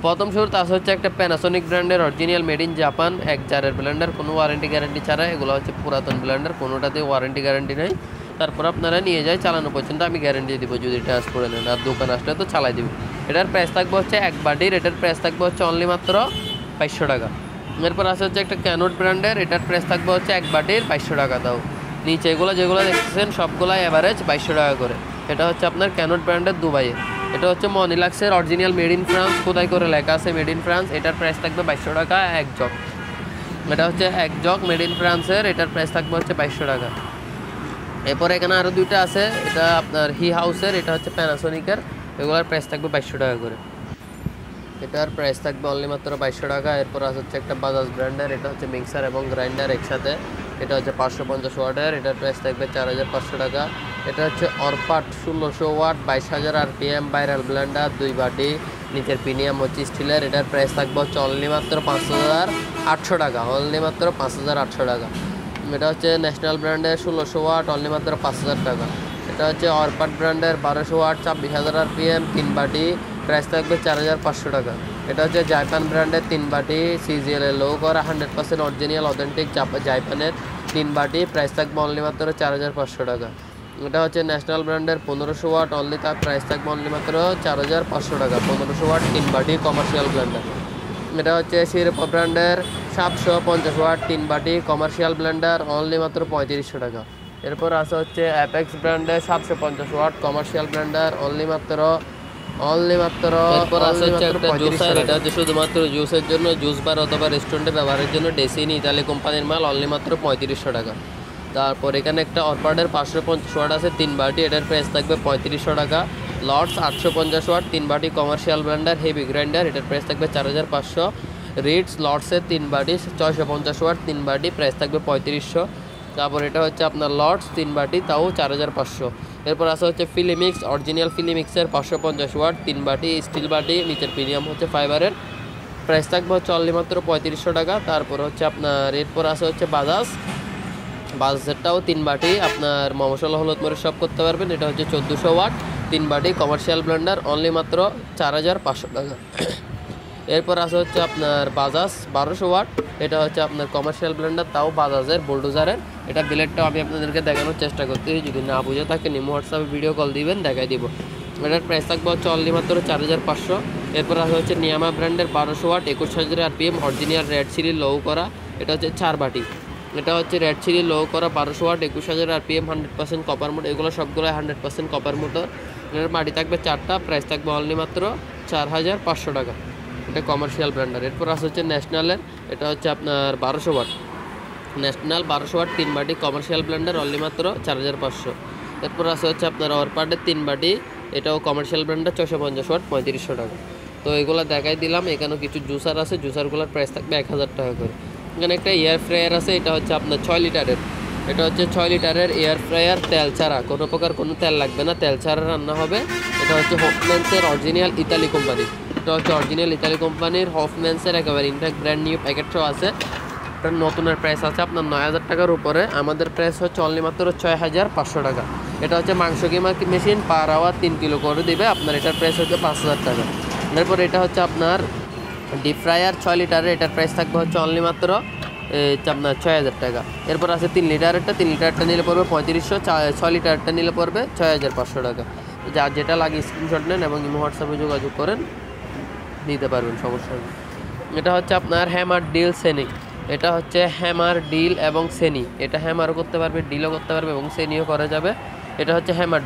প্রথম শুরুতে আছে হচ্ছে একটা প্যানাসোনিক ব্র্যান্ডের অরিজিনাল মেড ইন জাপান 1 জারের ব্লেন্ডার, কোনো ওয়ারেন্টি গ্যারান্টি ছাড়া। এগুলো হচ্ছে পুরাতন ব্লেন্ডার, কোনোটাতে ওয়ারেন্টি গ্যারান্টি নেই। তারপর আপনারা নিয়ে যায় চালানো পর্যন্ত আমি গ্যারান্টি দিব, যদি ট্রান্স করে নেন। আর দোকান আসলে তো চালাই দিব। এটার প্রাইস থাকবে হচ্ছে 1 বাটির, এটার প্রাইস থাকবে হচ্ছে অনলি মাত্র 2,500 টাকা। এরপর আছে হচ্ছে একটা ক্যানোট ব্র্যান্ডের, এটার প্রাইস থাকবে হচ্ছে 1 বাটির 2,500 টাকা। দাও নিচে এগুলো যেগুলো দেখতেছেন সবগুলাই অ্যাভারেজ 2,500 টাকা করে। এটা হচ্ছে আপনার ক্যানোট ব্র্যান্ডের দুবাইয়ে। এটা হচ্ছে মনিলাক্সের অরিজিনাল, মেড ইন ফ্রান্স, খোদাই করে লেখা আছে মেড ইন ফ্রান্স। এটার প্রাইস থাকবে 2,500 টাকা 1 জগ। এটা হচ্ছে 1 জগ মেড ইন ফ্রান্সের, এটার প্রাইস থাকবে হচ্ছে 2,500 টাকা। এরপর এখানে আরও দুইটা আছে, এটা আপনার হি হাউসের, এটা হচ্ছে প্যানাসোনিকের, এগুলোর প্রাইস থাকবে 2,500 টাকা করে। এটার প্রাইস থাকবে অনলি মাত্র 2,500 টাকা। এরপর আছে হচ্ছে একটা বাজাজ ব্র্যান্ডের, এটা হচ্ছে মিক্সার এবং গ্রাইন্ডার একসাথে, এটা হচ্ছে 550 ওয়াটের, এটার প্রাইস থাকবে 4,500 টাকা। এটা হচ্ছে Orpat 1600 watt 22,000 RPM viral Blender, 2 বাটি, নিচের প্রিমিয়াম হচ্ছে স্টিলের। এটার প্রাইস থাকবে হচ্ছে অনলি মাত্র 5,800 টাকা। অনলি মাত্র 5,800 টাকা। এটা হচ্ছে ন্যাশনাল ব্র্যান্ডের 1600 ওয়াট, অনলি মাত্র 5,000 টাকা। এটা হচ্ছে অরপাট ব্র্যান্ডের 1200 ওয়াট 26,000 RPM 3 বাটি, প্রাইস থাকবে 4,500 টাকা। এটা হচ্ছে জাপান ব্র্যান্ডের 3 বাটি, CGL লো করা 100% অরিজিনাল অথেন্টিক জাপানের 3 বাটি, প্রাইস থাকবে অনলি মাত্র 4,500 টাকা। এটা হচ্ছে ন্যাশনাল ব্র্যান্ডের 1500 ওয়াট, অনলি তার প্রাইস থাকবে অনলি মাত্র 4,500 টাকা। 1500 ওয়াট 3 বাটি কমার্শিয়াল ব্লেন্ডার। এটা হচ্ছে শিরোপা ব্র্যান্ডের 750 ওয়াট 3 বাটি কমার্শিয়াল ব্লেন্ডার, অনলি মাত্র 3,500 টাকা। এরপর আছে হচ্ছে অ্যাপেক্স ব্র্যান্ডের 750 ওয়াট কমার্শিয়াল ব্লেন্ডার, অনলি মাত্র। এরপর আছে হচ্ছে একটা জুসার, এটা হচ্ছে শুধুমাত্র জুসের জন্য, জুস বার অথবা রেস্টুরেন্টে ব্যবহারের জন্য, ডেসিনি ইতালি কোম্পানির মাল, অনলি মাত্র 3,500 টাকা। তারপর এখানে একটা অরপার্ডের 550 ওয়াট আছে 3 বাটি, এটার প্রাইস থাকবে 3,500 টাকা। লর্ডস 850 ওয়াট 3 বাটি কমার্শিয়াল ব্লেন্ডার হেভি গ্রাইন্ডার, এটার প্রাইস থাকবে 4,500। রিডস লর্ডসের 3 বাটি 650 ওয়াট 3 বাটি, প্রাইস থাকবে 3,500। তারপর এটা হচ্ছে আপনার লর্ডস 3 বাটি, তাও 4,500। এরপর আছে হচ্ছে ফিলিমিক্স অরিজিনাল ফিলিমিক্সের 550 ওয়াট 3 বাটি স্টিল বাটি, নিচের প্রিমিয়াম হচ্ছে ফাইবারের, প্রাইস থাকবে হচ্ছে অনলি মাত্র 3,500 টাকা। তারপর হচ্ছে আপনার এরপর আছে হচ্ছে বাজাজেরটাও 3 বাটি, আপনার মশলা হলুদ মরিচ সব করতে পারবেন। এটা হচ্ছে 1400 ওয়াট 3 বাটি কমার্শিয়াল ব্লেন্ডার, অনলি মাত্র 4,500 টাকা। এরপর আছে হচ্ছে আপনার বাজাজ 1200 ওয়াট, এটা হচ্ছে আপনার কমার্শিয়াল ব্লেন্ডার, তাও বাজাজের বুলডোজারের। এটা বিলেটটাও আমি আপনাদেরকে দেখানোর চেষ্টা করতেছি, যদি না বুঝে থাকে নিমো হোয়াটসঅ্যাপে ভিডিও কল দিবেন, দেখাই দিব। এটার প্রাইস থাকবে হচ্ছে অনলি মাত্র 4,500। এরপর আছে হচ্ছে নিয়ামা ব্র্যান্ডের 1200 watt 21,000 RPM original red chili লো করা, এটা হচ্ছে 4 বাটি। এটা হচ্ছে রেড চিলি লো করা 1200 ওয়াট 21,000 RPM 100% কপার মোটর, এগুলো সবগুলো 100% কপার মোটর। এটার বাটি থাকবে 4টা, প্রাইস থাকবে অনলি মাত্র 4,500 টাকা। এটা কমার্শিয়াল ব্র্যান্ডার। এরপর আছে হচ্ছে ন্যাশনালের, এটা হচ্ছে আপনার 1200 ওয়াট, ন্যাশনাল 1200 ওয়াট 3 বাটি কমার্শিয়াল ব্লেন্ডার অনলি মাত্র 4500। এরপর আছে হচ্ছে আপনার অরপার্ডের 3 বাটি, এটাও কমার্শিয়াল ব্লেন্ডার 650 ওয়াট 3500 টাকা। তো এগুলো দেখাই দিলাম। এখানেও কিছু জুসার আছে, জুসারগুলোর প্রাইস থাকবে 1000 টাকা করে। এখানে একটা এয়ার ফ্রায়ার আছে, এটা হচ্ছে আপনার 6 লিটারের, এটা হচ্ছে 6 লিটারের এয়ার ফ্রায়ার, তেল ছাড়া, কোনো প্রকার কোনো তেল লাগবে না, তেল ছাড়া রান্না হবে। এটা হচ্ছে হফম্যান্সের অরিজিনাল ইতালি কোম্পানি, এটা হচ্ছে অরিজিনাল ইতালি কোম্পানির হফম্যান্সের একেবারে intact brand new packet show আছে। এটার নতুনের প্রাইস আছে আপনার 9000 টাকার উপরে, আমাদের প্রাইস হচ্ছে অনলি মাত্র 6500 টাকা। এটা হচ্ছে মাংস কিমা মেশিন, পার আওয়ার 3 কিলো করে দেবে, আপনার এটার প্রাইস হচ্ছে 5000 টাকা। এরপর এটা হচ্ছে আপনার ডিপ ফ্রায়ার 6 লিটারের, এটার প্রাইস থাকবে হচ্ছে অনলি মাত্র আপনার 6000 টাকা। এরপর আছে 3 লিটারেরটা, 3 লিটারটা নিলে পড়বে 3500, 6 লিটারটা নিলে পড়বে 6500 টাকা। যার যেটা লাগে স্ক্রিনশট নেন এবং ইমো হোয়াটসঅ্যাপে যোগাযোগ করেন, নিতে পারবেন, সমস্যা নেই। এটা হচ্ছে আপনার হ্যামার ডিল সেনি, এটা হচ্ছে হ্যামার ডিল এবং সেনি, এটা হ্যামারও করতে পারবে, ডিলও করতে পারবে এবং সেনিও করা যাবে। এটা হচ্ছে হ্যামার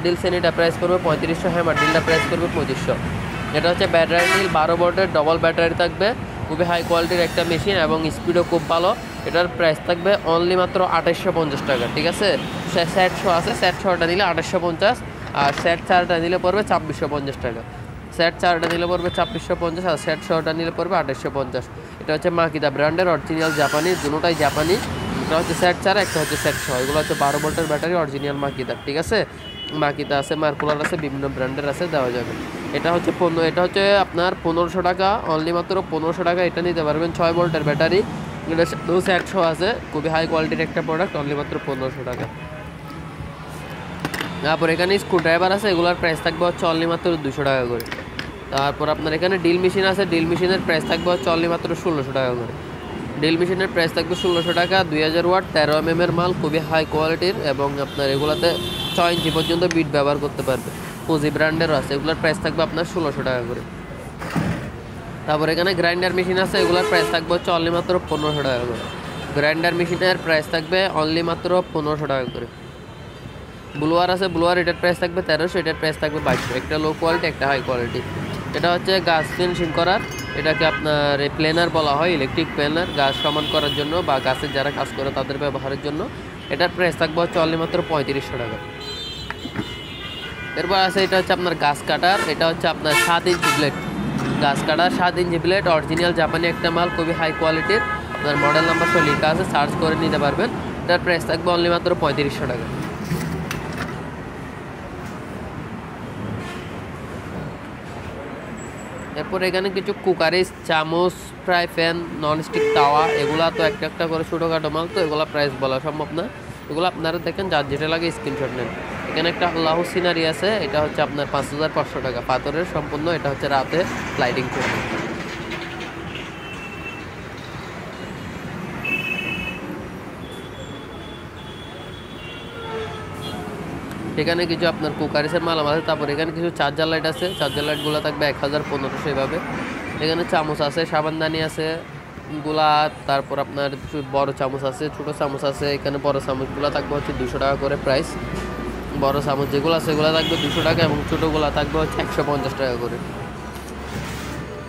ডিল সেনিটা প্রাইস করবে 3500, হ্যামার ডিলটা প্রাইস করবে 2500। এটা হচ্ছে ব্যাটারি ডিল 12 ভোল্টের ডবল ব্যাটারি থাকবে, খুবই হাই কোয়ালিটির একটা মেশিন এবং স্পিডও খুব ভালো। এটার প্রাইস থাকবে অনলি মাত্র 2850 টাকা, ঠিক আছে। সেট শো আছে, সেট শোটা নিলে 2850, আর সেট চারটা নিলে পড়বে 2650 টাকা। সেট চারটা নিলে পড়বে 2650, আর সেট শোটা নিলে পড়বে 2850। এটা হচ্ছে মাকিদা ব্র্যান্ডের অরিজিনাল জাপানি, দুটোটাই জাপানি। এটা হচ্ছে সেট চার, একটা হচ্ছে সেট শো, এগুলো হচ্ছে 12 ভোল্টের ব্যাটারি অরিজিনাল মাকিদা, ঠিক আছে। মাকিদা আছে, মার্কুলার আছে, বিভিন্ন ব্র্যান্ডের আছে, দেওয়া যাবে। এটা হচ্ছে এটা হচ্ছে আপনার 1500 টাকা, অনলি মাত্র 1500 টাকা। এটা নিতে পারবেন 6 ভোল্টের ব্যাটারি, এটা সেট শো আছে, খুবই হাই কোয়ালিটির একটা প্রোডাক্ট, অনলি মাত্র 1500 টাকা। তারপর এখানে স্ক্রু ড্রাইভার আছে, এগুলোর প্রাইস থাকবে হচ্ছে অনলি মাত্র 200 টাকা করে। তারপর আপনার এখানে ডিল মেশিন আছে, ডিল মেশিনের প্রাইস থাকবে হচ্ছে অনলি মাত্র 1600 টাকা করে। ডিল মেশিনের প্রাইস থাকবে 1600 টাকা, 2000 ওয়াট 13 mm এর মাল, খুবই হাই কোয়ালিটির এবং আপনার এগুলোতে 6 ইঞ্চি পর্যন্ত বিট ব্যবহার করতে পারবে। ফুজি ব্র্যান্ডেরও আছে, এগুলোর প্রাইস থাকবে আপনার 1600 টাকা করে। তারপর এখানে গ্রাইন্ডার মেশিন আছে, এগুলোর প্রাইস থাকবে হচ্ছে অনলি মাত্র 1500 টাকা করে। গ্রাইন্ডার মেশিনের প্রাইস থাকবে অনলি মাত্র 1500 টাকা করে। ব্লোয়ার আছে, ব্লোয়ার এটার প্রাইস থাকবে 1300, এটার প্রাইস থাকবে 2200, একটা লো কোয়ালিটি একটা হাই কোয়ালিটি। এটা হচ্ছে গাছ ফিনিশিং করার, এটাকে আপনার প্লেনার বলা হয়, ইলেকট্রিক প্লেনার, গাছ সমান করার জন্য বা গাছের যারা কাজ করে তাদের ব্যবহারের জন্য। এটার প্রাইস থাকবে হচ্ছে অনলি মাত্র 3500 টাকা। এরপর আছে এটা হচ্ছে আপনার গাছ কাটার, এটা হচ্ছে আপনার 7 ইঞ্চি ব্লেড, গাছ কাটার 7 ইঞ্চি ব্লেড, অরিজিনাল জাপানি একটা মাল, খুবই হাই কোয়ালিটির, আপনার মডেল নাম্বার সহ লেখা আছে, সার্চ করে নিতে পারবেন। এটার প্রাইস থাকবে অনলি মাত্র 3500 টাকা। এরপর এখানে কিছু কুকারিজ, চামচ, ফ্রাই প্যান, ননস্টিক তাওয়া, এগুলা তো একটা একটা করে ছোটোখাটো মাল, তো এগুলো প্রাইস বলা সম্ভব না, এগুলো আপনারা দেখেন, যার যেটা লাগে স্ক্রিনশট নেন। এখানে একটা আল্লাহ সিনারি আছে, এটা হচ্ছে আপনার 5500 টাকা, পাথরের সম্পূর্ণ, এটা হচ্ছে রাতে লাইটিং করবে। এখানে কিছু আপনার কুকারিসের মালাম আছে। তারপর এখানে কিছু চার্জার লাইট আছে, চার্জার লাইটগুলো থাকবে 1000-1500 এভাবে। এখানে চামচ আছে, সাবানদানি আছে গুলা, তারপর আপনার বড় চামচ আছে, ছোটো চামচ আছে। এখানে বড় চামচগুলো থাকবে হচ্ছে 200 টাকা করে প্রাইস, বড় চামচ যেগুলো আছে সেগুলো থাকবে 200 টাকা এবং ছোটোগুলো থাকবে হচ্ছে 150 টাকা করে।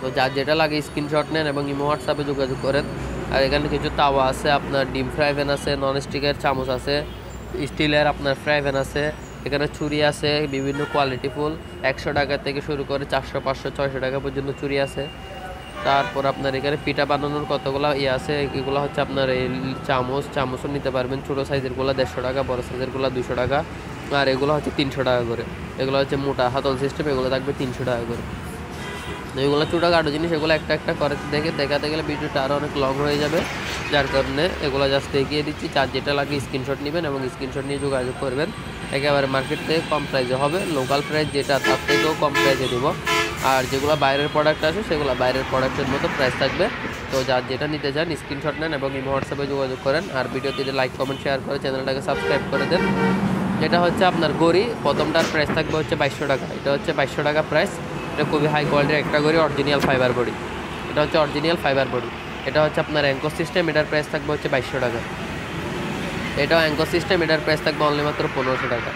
তো যার যেটা লাগে স্ক্রিনশট নেন এবং ইমো হোয়াটসঅ্যাপে যোগাযোগ করেন। আর এখানে কিছু তাওয়া আছে, আপনার ডিম ফ্রাই প্যান আছে, ননস্টিকের চামচ আছে, স্টিলের আপনার ফ্রাই প্যান আছে, এখানে ছুরি আছে বিভিন্ন কোয়ালিটি ফুল, 100 টাকা থেকে শুরু করে 400, 500, 600 টাকা পর্যন্ত ছুরি আছে। তারপর আপনার এখানে পিঠা বানানোর কতগুলো আছে, এগুলো হচ্ছে আপনার এই চামচও নিতে পারবেন, ছোটো সাইজেরগুলো 150 টাকা, বড়ো সাইজেরগুলো 200 টাকা, আর এগুলো হচ্ছে 300 টাকা করে। এগুলো হচ্ছে মোটা হাতল সিস্টেম, এগুলো থাকবে 300 টাকা করে। এগুলো ছোটোখাটো জিনিস, এগুলো একটা একটা করে দেখাতে গেলে ভিডিওটা আরও অনেক লং হয়ে যাবে, যার কারণে এগুলো জাস্ট এগিয়ে দিচ্ছি। যার যেটা লাগে স্ক্রিনশট নেবেন এবং স্ক্রিনশট নিয়ে যোগাযোগ করবেন। একেবারে মার্কেট থেকে কম প্রাইসে হবে, লোকাল প্রাইস যেটা তার থেকেও কম প্রাইসে দেব। আর যেগুলো বাইরের প্রোডাক্ট আছে সেগুলো বাইরের প্রোডাক্টের মতো প্রাইস থাকবে। তো যার যেটা নিতে চান স্ক্রিনশট নেন এবং ইমো হোয়াটসঅ্যাপে যোগাযোগ করেন। আর ভিডিওতে লাইক কমেন্ট শেয়ার করে চ্যানেলটাকে সাবস্ক্রাইব করে দেন। এটা হচ্ছে আপনার গড়ি, প্রথমটার প্রাইস থাকবে হচ্ছে 2200 টাকা, এটা হচ্ছে 2200 টাকা প্রাইস। এটা খুবই হাই কোয়ালিটির একটা গড়ি, অরিজিনাল ফাইবার বডি, এটা হচ্ছে অরিজিনাল ফাইবার বডি। এটা হচ্ছে আপনার অ্যাঙ্কর সিস্টেম, এটার প্রাইস থাকবে হচ্ছে 2200 টাকা। এটাও অ্যাঙ্কর সিস্টেম, এটার প্রাইস থাকবে অনলি মাত্র 1500 টাকা।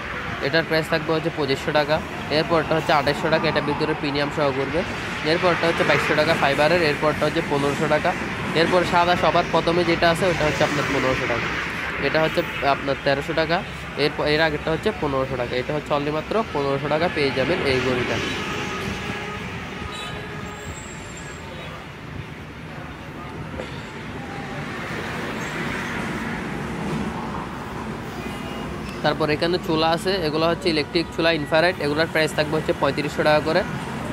এটার প্রাইস থাকবে হচ্ছে 2500 টাকা। এরপরটা হচ্ছে 2800 টাকা, এটা ভিতরে প্রিমিয়াম সহ করবে। এরপরটা হচ্ছে 2200 টাকা ফাইবারের। এরপরটা হচ্ছে 1500 টাকা। এরপর সাদা সবার প্রথমে যেটা আছে ওটা হচ্ছে আপনার 1500 টাকা। এটা হচ্ছে আপনার 1300 টাকা। এর আগেরটা হচ্ছে 1500 টাকা। এটা হচ্ছে অনলি মাত্র 1500 টাকা পেয়ে যাবেন এই ঘড়িটা। তারপর এখানে চুলা আছে, এগুলো হচ্ছে ইলেকট্রিক চুলা ইনফ্রারেড। এগুলোর প্রাইস থাকবে হচ্ছে 3500 টাকা করে।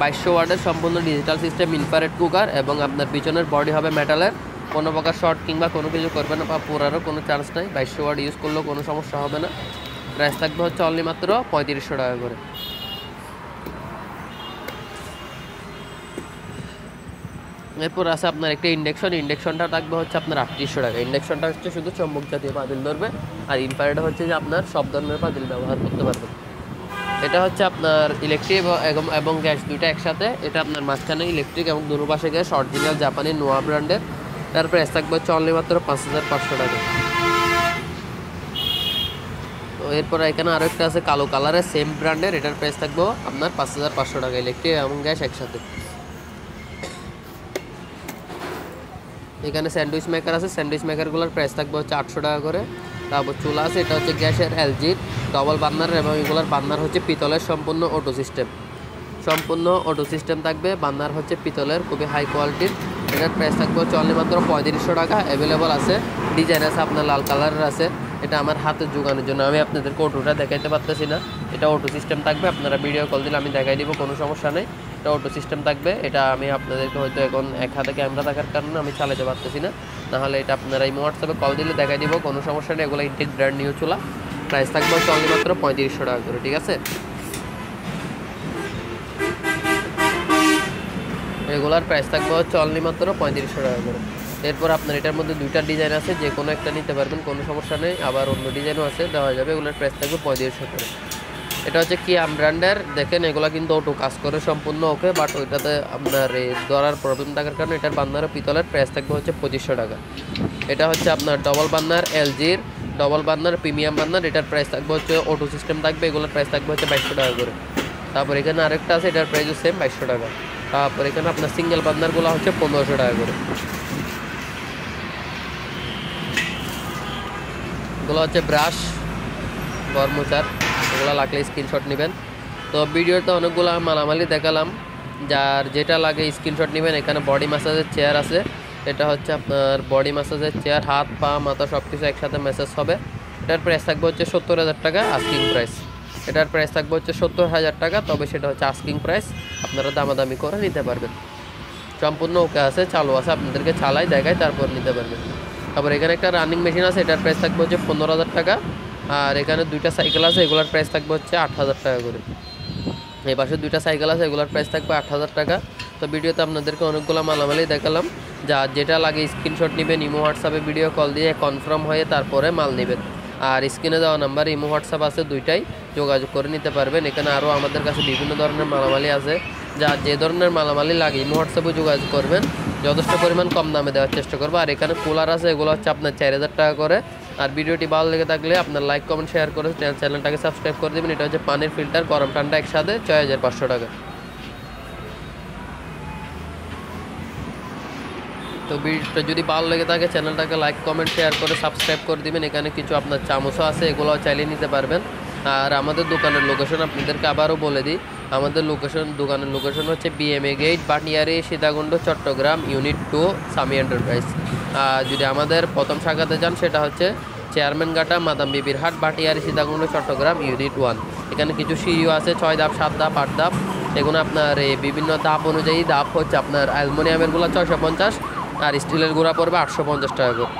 2200 ওয়াটের সম্পূর্ণ ডিজিটাল সিস্টেম ইনফ্রারেড কুকার এবং আপনার পিছনের বডি হবে মেটালের। কোনো প্রকার শর্ট কিংবা কোনো কিছু করবে না বা পোড়ারও কোনো চান্স নাই। 2200 ওয়াট ইউজ করলেও কোনো সমস্যা হবে না। প্রাইস থাকবে হচ্ছে অনলি মাত্র 3500 টাকা করে। এরপর আছে আপনার একটা ইন্ডাকশনটা থাকবে হচ্ছে আপনার 3800 টাকা। ইন্ডাকশনটা হচ্ছে শুধু চম্বক জাতীয় পাতিল ধরবে, আর ইনফ্রারেড হচ্ছে যে আপনার সব ধরনের পাতিল ব্যবহার করতে পারবেন। এটা হচ্ছে আপনার ইলেকট্রিক এবং গ্যাস দুইটা একসাথে। এটা আপনার মাঝখানে ইলেকট্রিক এবং দুনো পাশে গ্যাস, অরিজিনাল জাপানি নোয়া ব্র্যান্ডের। তার প্রাইস থাকবে হচ্ছে অনলি মাত্র 5500 টাকা। তো এরপর এখানে আরও একটা আছে কালো কালারের সেম ব্র্যান্ডের, এটার প্রাইস থাকবে আপনার 5500 টাকা, ইলেকট্রিক এবং গ্যাস একসাথে। এখানে স্যান্ডউইচ মেকার আছে, স্যান্ডউইচ মেকারগুলোর প্রাইস থাকবে হচ্ছে 800 টাকা করে। তারপর চুলা আছে, এটা হচ্ছে গ্যাসের এলজির ডবল বার্নার এবং এগুলোর বার্নার হচ্ছে পিতলের, সম্পূর্ণ অটো সিস্টেম থাকবে। বার্নার হচ্ছে পিতলের, খুবই হাই কোয়ালিটির। এটার প্রাইস থাকবে হচ্ছে অনলি মাত্র 3500 টাকা। অ্যাভেলেবল আছে, ডিজাইন আছে আপনার লাল কালারের আছে। এটা আমার হাতে যোগানোর জন্য আমি আপনাদেরকে অটোটা দেখাইতে পারতেছি না। এটা অটো সিস্টেম থাকবে, আপনারা ভিডিও কল দিলে আমি দেখাই দিব, কোনো সমস্যা নেই। এটা অটো সিস্টেম থাকবে। এটা আমি আপনাদেরকে হয়তো এখন এক হাতে ক্যামেরা থাকার কারণে আমি চালাতে পারতেছি না, নাহলে এটা আপনারা এই হোয়াটসঅ্যাপে কল দিলে দেখাই দিব, কোনো সমস্যা নেই। এগুলো ইনটেক ব্র্যান্ড নিউ চুলা। প্রাইস থাকবে হচ্ছে অনলি মাত্র 3500 টাকা করে, ঠিক আছে। রেগুলার প্রাইস থাকবে হচ্ছে অনলি মাত্র 3500 টাকা করে। এরপর আপনার এটার মধ্যে দুইটা ডিজাইন আছে, যে কোনো একটা নিতে পারবেন, কোনো সমস্যা নেই। আবার অন্য ডিজাইনও আছে, দেওয়া যাবে। এগুলোর প্রাইস থাকবে 3500 করে। এটা হচ্ছে কিয়াম ব্র্যান্ডের, দেখেন এগুলো কিন্তু অটো কাজ করে সম্পূর্ণ ওকে, বাট ওইটাতে আপনার এই ধরার প্রবলেম থাকার কারণে এটার বার্নারও পিতলের। প্রাইস থাকবে হচ্ছে 2500 টাকা। এটা হচ্ছে আপনার ডবল বার্নার এলজির ডবল বার্নার প্রিমিয়াম বার্নার। এটার প্রাইস থাকবে হচ্ছে অটো সিস্টেম থাকবে, এগুলোর প্রাইস থাকবে হচ্ছে 2200 টাকা করে। তারপর এখানে আরেকটা আছে, এটার প্রাইসও সেম 2200 টাকা। তারপর এখানে আপনার সিঙ্গেল বার্নারগুলো হচ্ছে 1500 টাকা করে। এগুলো হচ্ছে ব্রাশ, গরমোচার, এগুলো লাগলে স্ক্রিনশট নেবেন। তো ভিডিওতে অনেকগুলো মালামালি দেখালাম, যার যেটা লাগে স্ক্রিনশট নেবেন। এখানে বডি ম্যাসাজের চেয়ার আছে, এটা হচ্ছে আপনার বডি ম্যাসাজের চেয়ার, হাত পা মাথা সব কিছু একসাথে ম্যাসাজ হবে। এটার প্রাইস থাকবে হচ্ছে 70,000 টাকা আস্কিং প্রাইস। এটার প্রাইস থাকবে হচ্ছে 70,000 টাকা, তবে সেটা হচ্ছে আস্কিং প্রাইস, আপনারা দামাদামি করে নিতে পারবেন। সম্পূর্ণ ওকে আছে, চালু আছে, আপনাদেরকে চালাই দেখায় তারপর নিতে পারবেন। তারপর এখানে একটা রানিং মেশিন আছে, এটার প্রাইস থাকবে হচ্ছে 15,000 টাকা। আর এখানে দুইটা সাইকেল আছে, এগুলোর প্রাইস থাকবে হচ্ছে 8,000 টাকা করে। এই পাশে দুইটা সাইকেল আছে, এগুলোর প্রাইস থাকবে 8,000 টাকা। তো ভিডিওতে আপনাদেরকে অনেকগুলো মালামালি দেখালাম, যা যেটা লাগে স্ক্রিনশট নেবেন, ইমো হোয়াটসঅ্যাপে ভিডিও কল দিয়ে কনফার্ম হয়ে তারপরে মাল নেবেন। আর স্ক্রিনে দেওয়া নাম্বার ইমো হোয়াটসঅ্যাপ আছে, দুইটাই যোগাযোগ করে নিতে পারবেন। এখানে আরও আমাদের কাছে বিভিন্ন ধরনের মালামালি আছে, যা যে ধরনের মালামালি লাগে ইমো হোয়াটসঅ্যাপে যোগাযোগ করবেন, যথেষ্ট পরিমাণ কম দামে দেওয়ার চেষ্টা করবো। আর এখানে কুলার আছে, এগুলো হচ্ছে আপনার 4000 টাকা করে। আর ভিডিওটি ভালো লেগে থাকলে আপনার লাইক কমেন্ট শেয়ার করে চ্যানেলটাকে সাবস্ক্রাইব করে দেবেন। এটা হচ্ছে পানির ফিল্টার, গরম ঠান্ডা একসাথে 6500 টাকা। তো ভিডিওটা যদি ভালো লেগে থাকে চ্যানেলটাকে লাইক কমেন্ট শেয়ার করে সাবস্ক্রাইব করে দিবেন। এখানে কিছু আপনার চামচও আছে, এগুলোও চাইলে নিতে পারবেন। আর আমাদের দোকানের লোকেশন আপনাদেরকে আবারও বলে দিই, আমাদের দোকানের লোকেশন হচ্ছে BMA gate, Batiari, Sitakunda, Chittagong, unit 2, Sami enterprise. আর যদি আমাদের প্রথম শাখাতে যান সেটা হচ্ছে চেয়ারম্যান ঘাটা, মাদাম বিবির হাট, বাটিয়ারি, সীতাকুণ্ড, চট্টগ্রাম, ইউনিট 1। এখানে কিছু সিঁড়িও আছে, 6 ধাপ, 7 ধাপ, 8 ধাপ। এগুলো আপনার এই বিভিন্ন ধাপ অনুযায়ী, ধাপ হচ্ছে আপনার অ্যালুমিনিয়ামেরগুলো 650 আর স্টিলের গুঁড়া পড়বে 850 টাকা করে।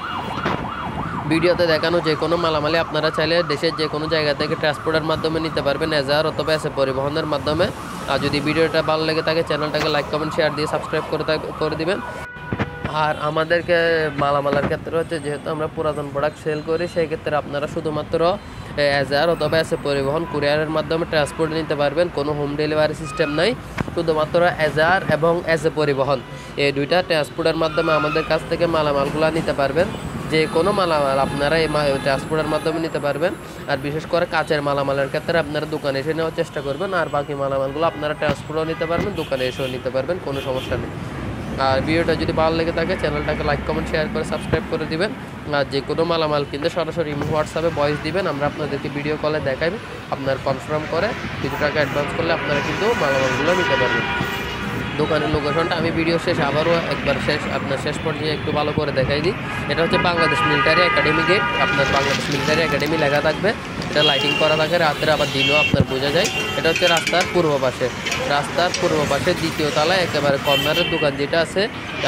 ভিডিওতে দেখানো যে কোনো মালামালি আপনারা চাইলে দেশের যে কোনো জায়গা থেকে ট্রান্সপোর্টের মাধ্যমে নিতে পারবেন, এজার অথবা এসে পরিবহনের মাধ্যমে। আর যদি ভিডিওটা ভালো লেগে থাকে চ্যানেলটাকে লাইক কমেন্ট শেয়ার দিয়ে সাবস্ক্রাইব করে দিবেন। আর আমাদেরকে মালামালের ক্ষেত্রে হচ্ছে, যেহেতু আমরা পুরাতন প্রোডাক্ট সেল করি, সেই ক্ষেত্রে আপনারা শুধুমাত্র এজার অথবা এসে পরিবহন কুরিয়ারের মাধ্যমে ট্রান্সপোর্ট নিতে পারবেন। কোনো হোম ডেলিভারি সিস্টেম নাই, শুধুমাত্র এজার এবং এসে পরিবহন, এই দুইটা ট্রান্সপোর্টের মাধ্যমে আমাদের কাছ থেকে মালামালগুলো নিতে পারবেন। যে কোনো মালামাল আপনারা এই ট্রান্সপোর্টের মাধ্যমে নিতে পারবেন। আর বিশেষ করে কাচের মালামালের ক্ষেত্রে আপনারা দোকানে এসে নেওয়ার চেষ্টা করবেন, আর বাকি মালামালগুলো আপনারা ট্রান্সপোর্টও নিতে পারবেন, দোকানে এসেও নিতে পারবেন, কোনো সমস্যা নেই। আর ভিডিওটা যদি ভালো লেগে থাকে চ্যানেলটাকে লাইক কমেন্ট শেয়ার করে সাবস্ক্রাইব করে দিবেন। আর যে কোনো মালামাল কিনতে সরাসরি হোয়াটসঅ্যাপে ভয়েস দিবেন, আমরা আপনাদেরকে ভিডিও কলে দেখাই, আপনার কনফার্ম করে কিছু টাকা অ্যাডভান্স করলে আপনারা কিন্তু মালামালগুলো নিতে পারবেন। দোকানের লোকেশনটা আমি ভিডিও শেষ আবারও একবার শেষ পর্যায়ে একটু ভালো করে দেখাই দিই। এটা হচ্ছে বাংলাদেশ মিলিটারি একাডেমি গেট, আপনার বাংলাদেশ মিলিটারি একাডেমি লেখা থাকবে, এটা লাইটিং করা থাকে, রাত্রে আবার দিনও আপনার বোঝা যায়। এটা হচ্ছে রাস্তার পূর্ব পাশে দ্বিতীয় তলায় একেবারে কর্নারের দোকান যেটা আছে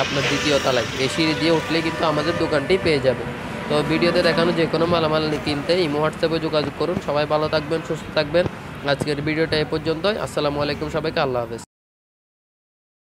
আপনার দ্বিতীয় তলায়, এই সিঁড়ি দিয়ে উঠলে কিন্তু আমাদের দোকানটি পেয়ে যাবে। তো ভিডিওতে দেখানো যে কোনো মালামাল কিনতে ইমো হোয়াটসঅ্যাপে যোগাযোগ করুন। সবাই ভালো থাকবেন, সুস্থ থাকবেন। আজকের ভিডিওটা এ পর্যন্তই। আসসালামু আলাইকুম সবাইকে, আল্লাহ হাফেজ।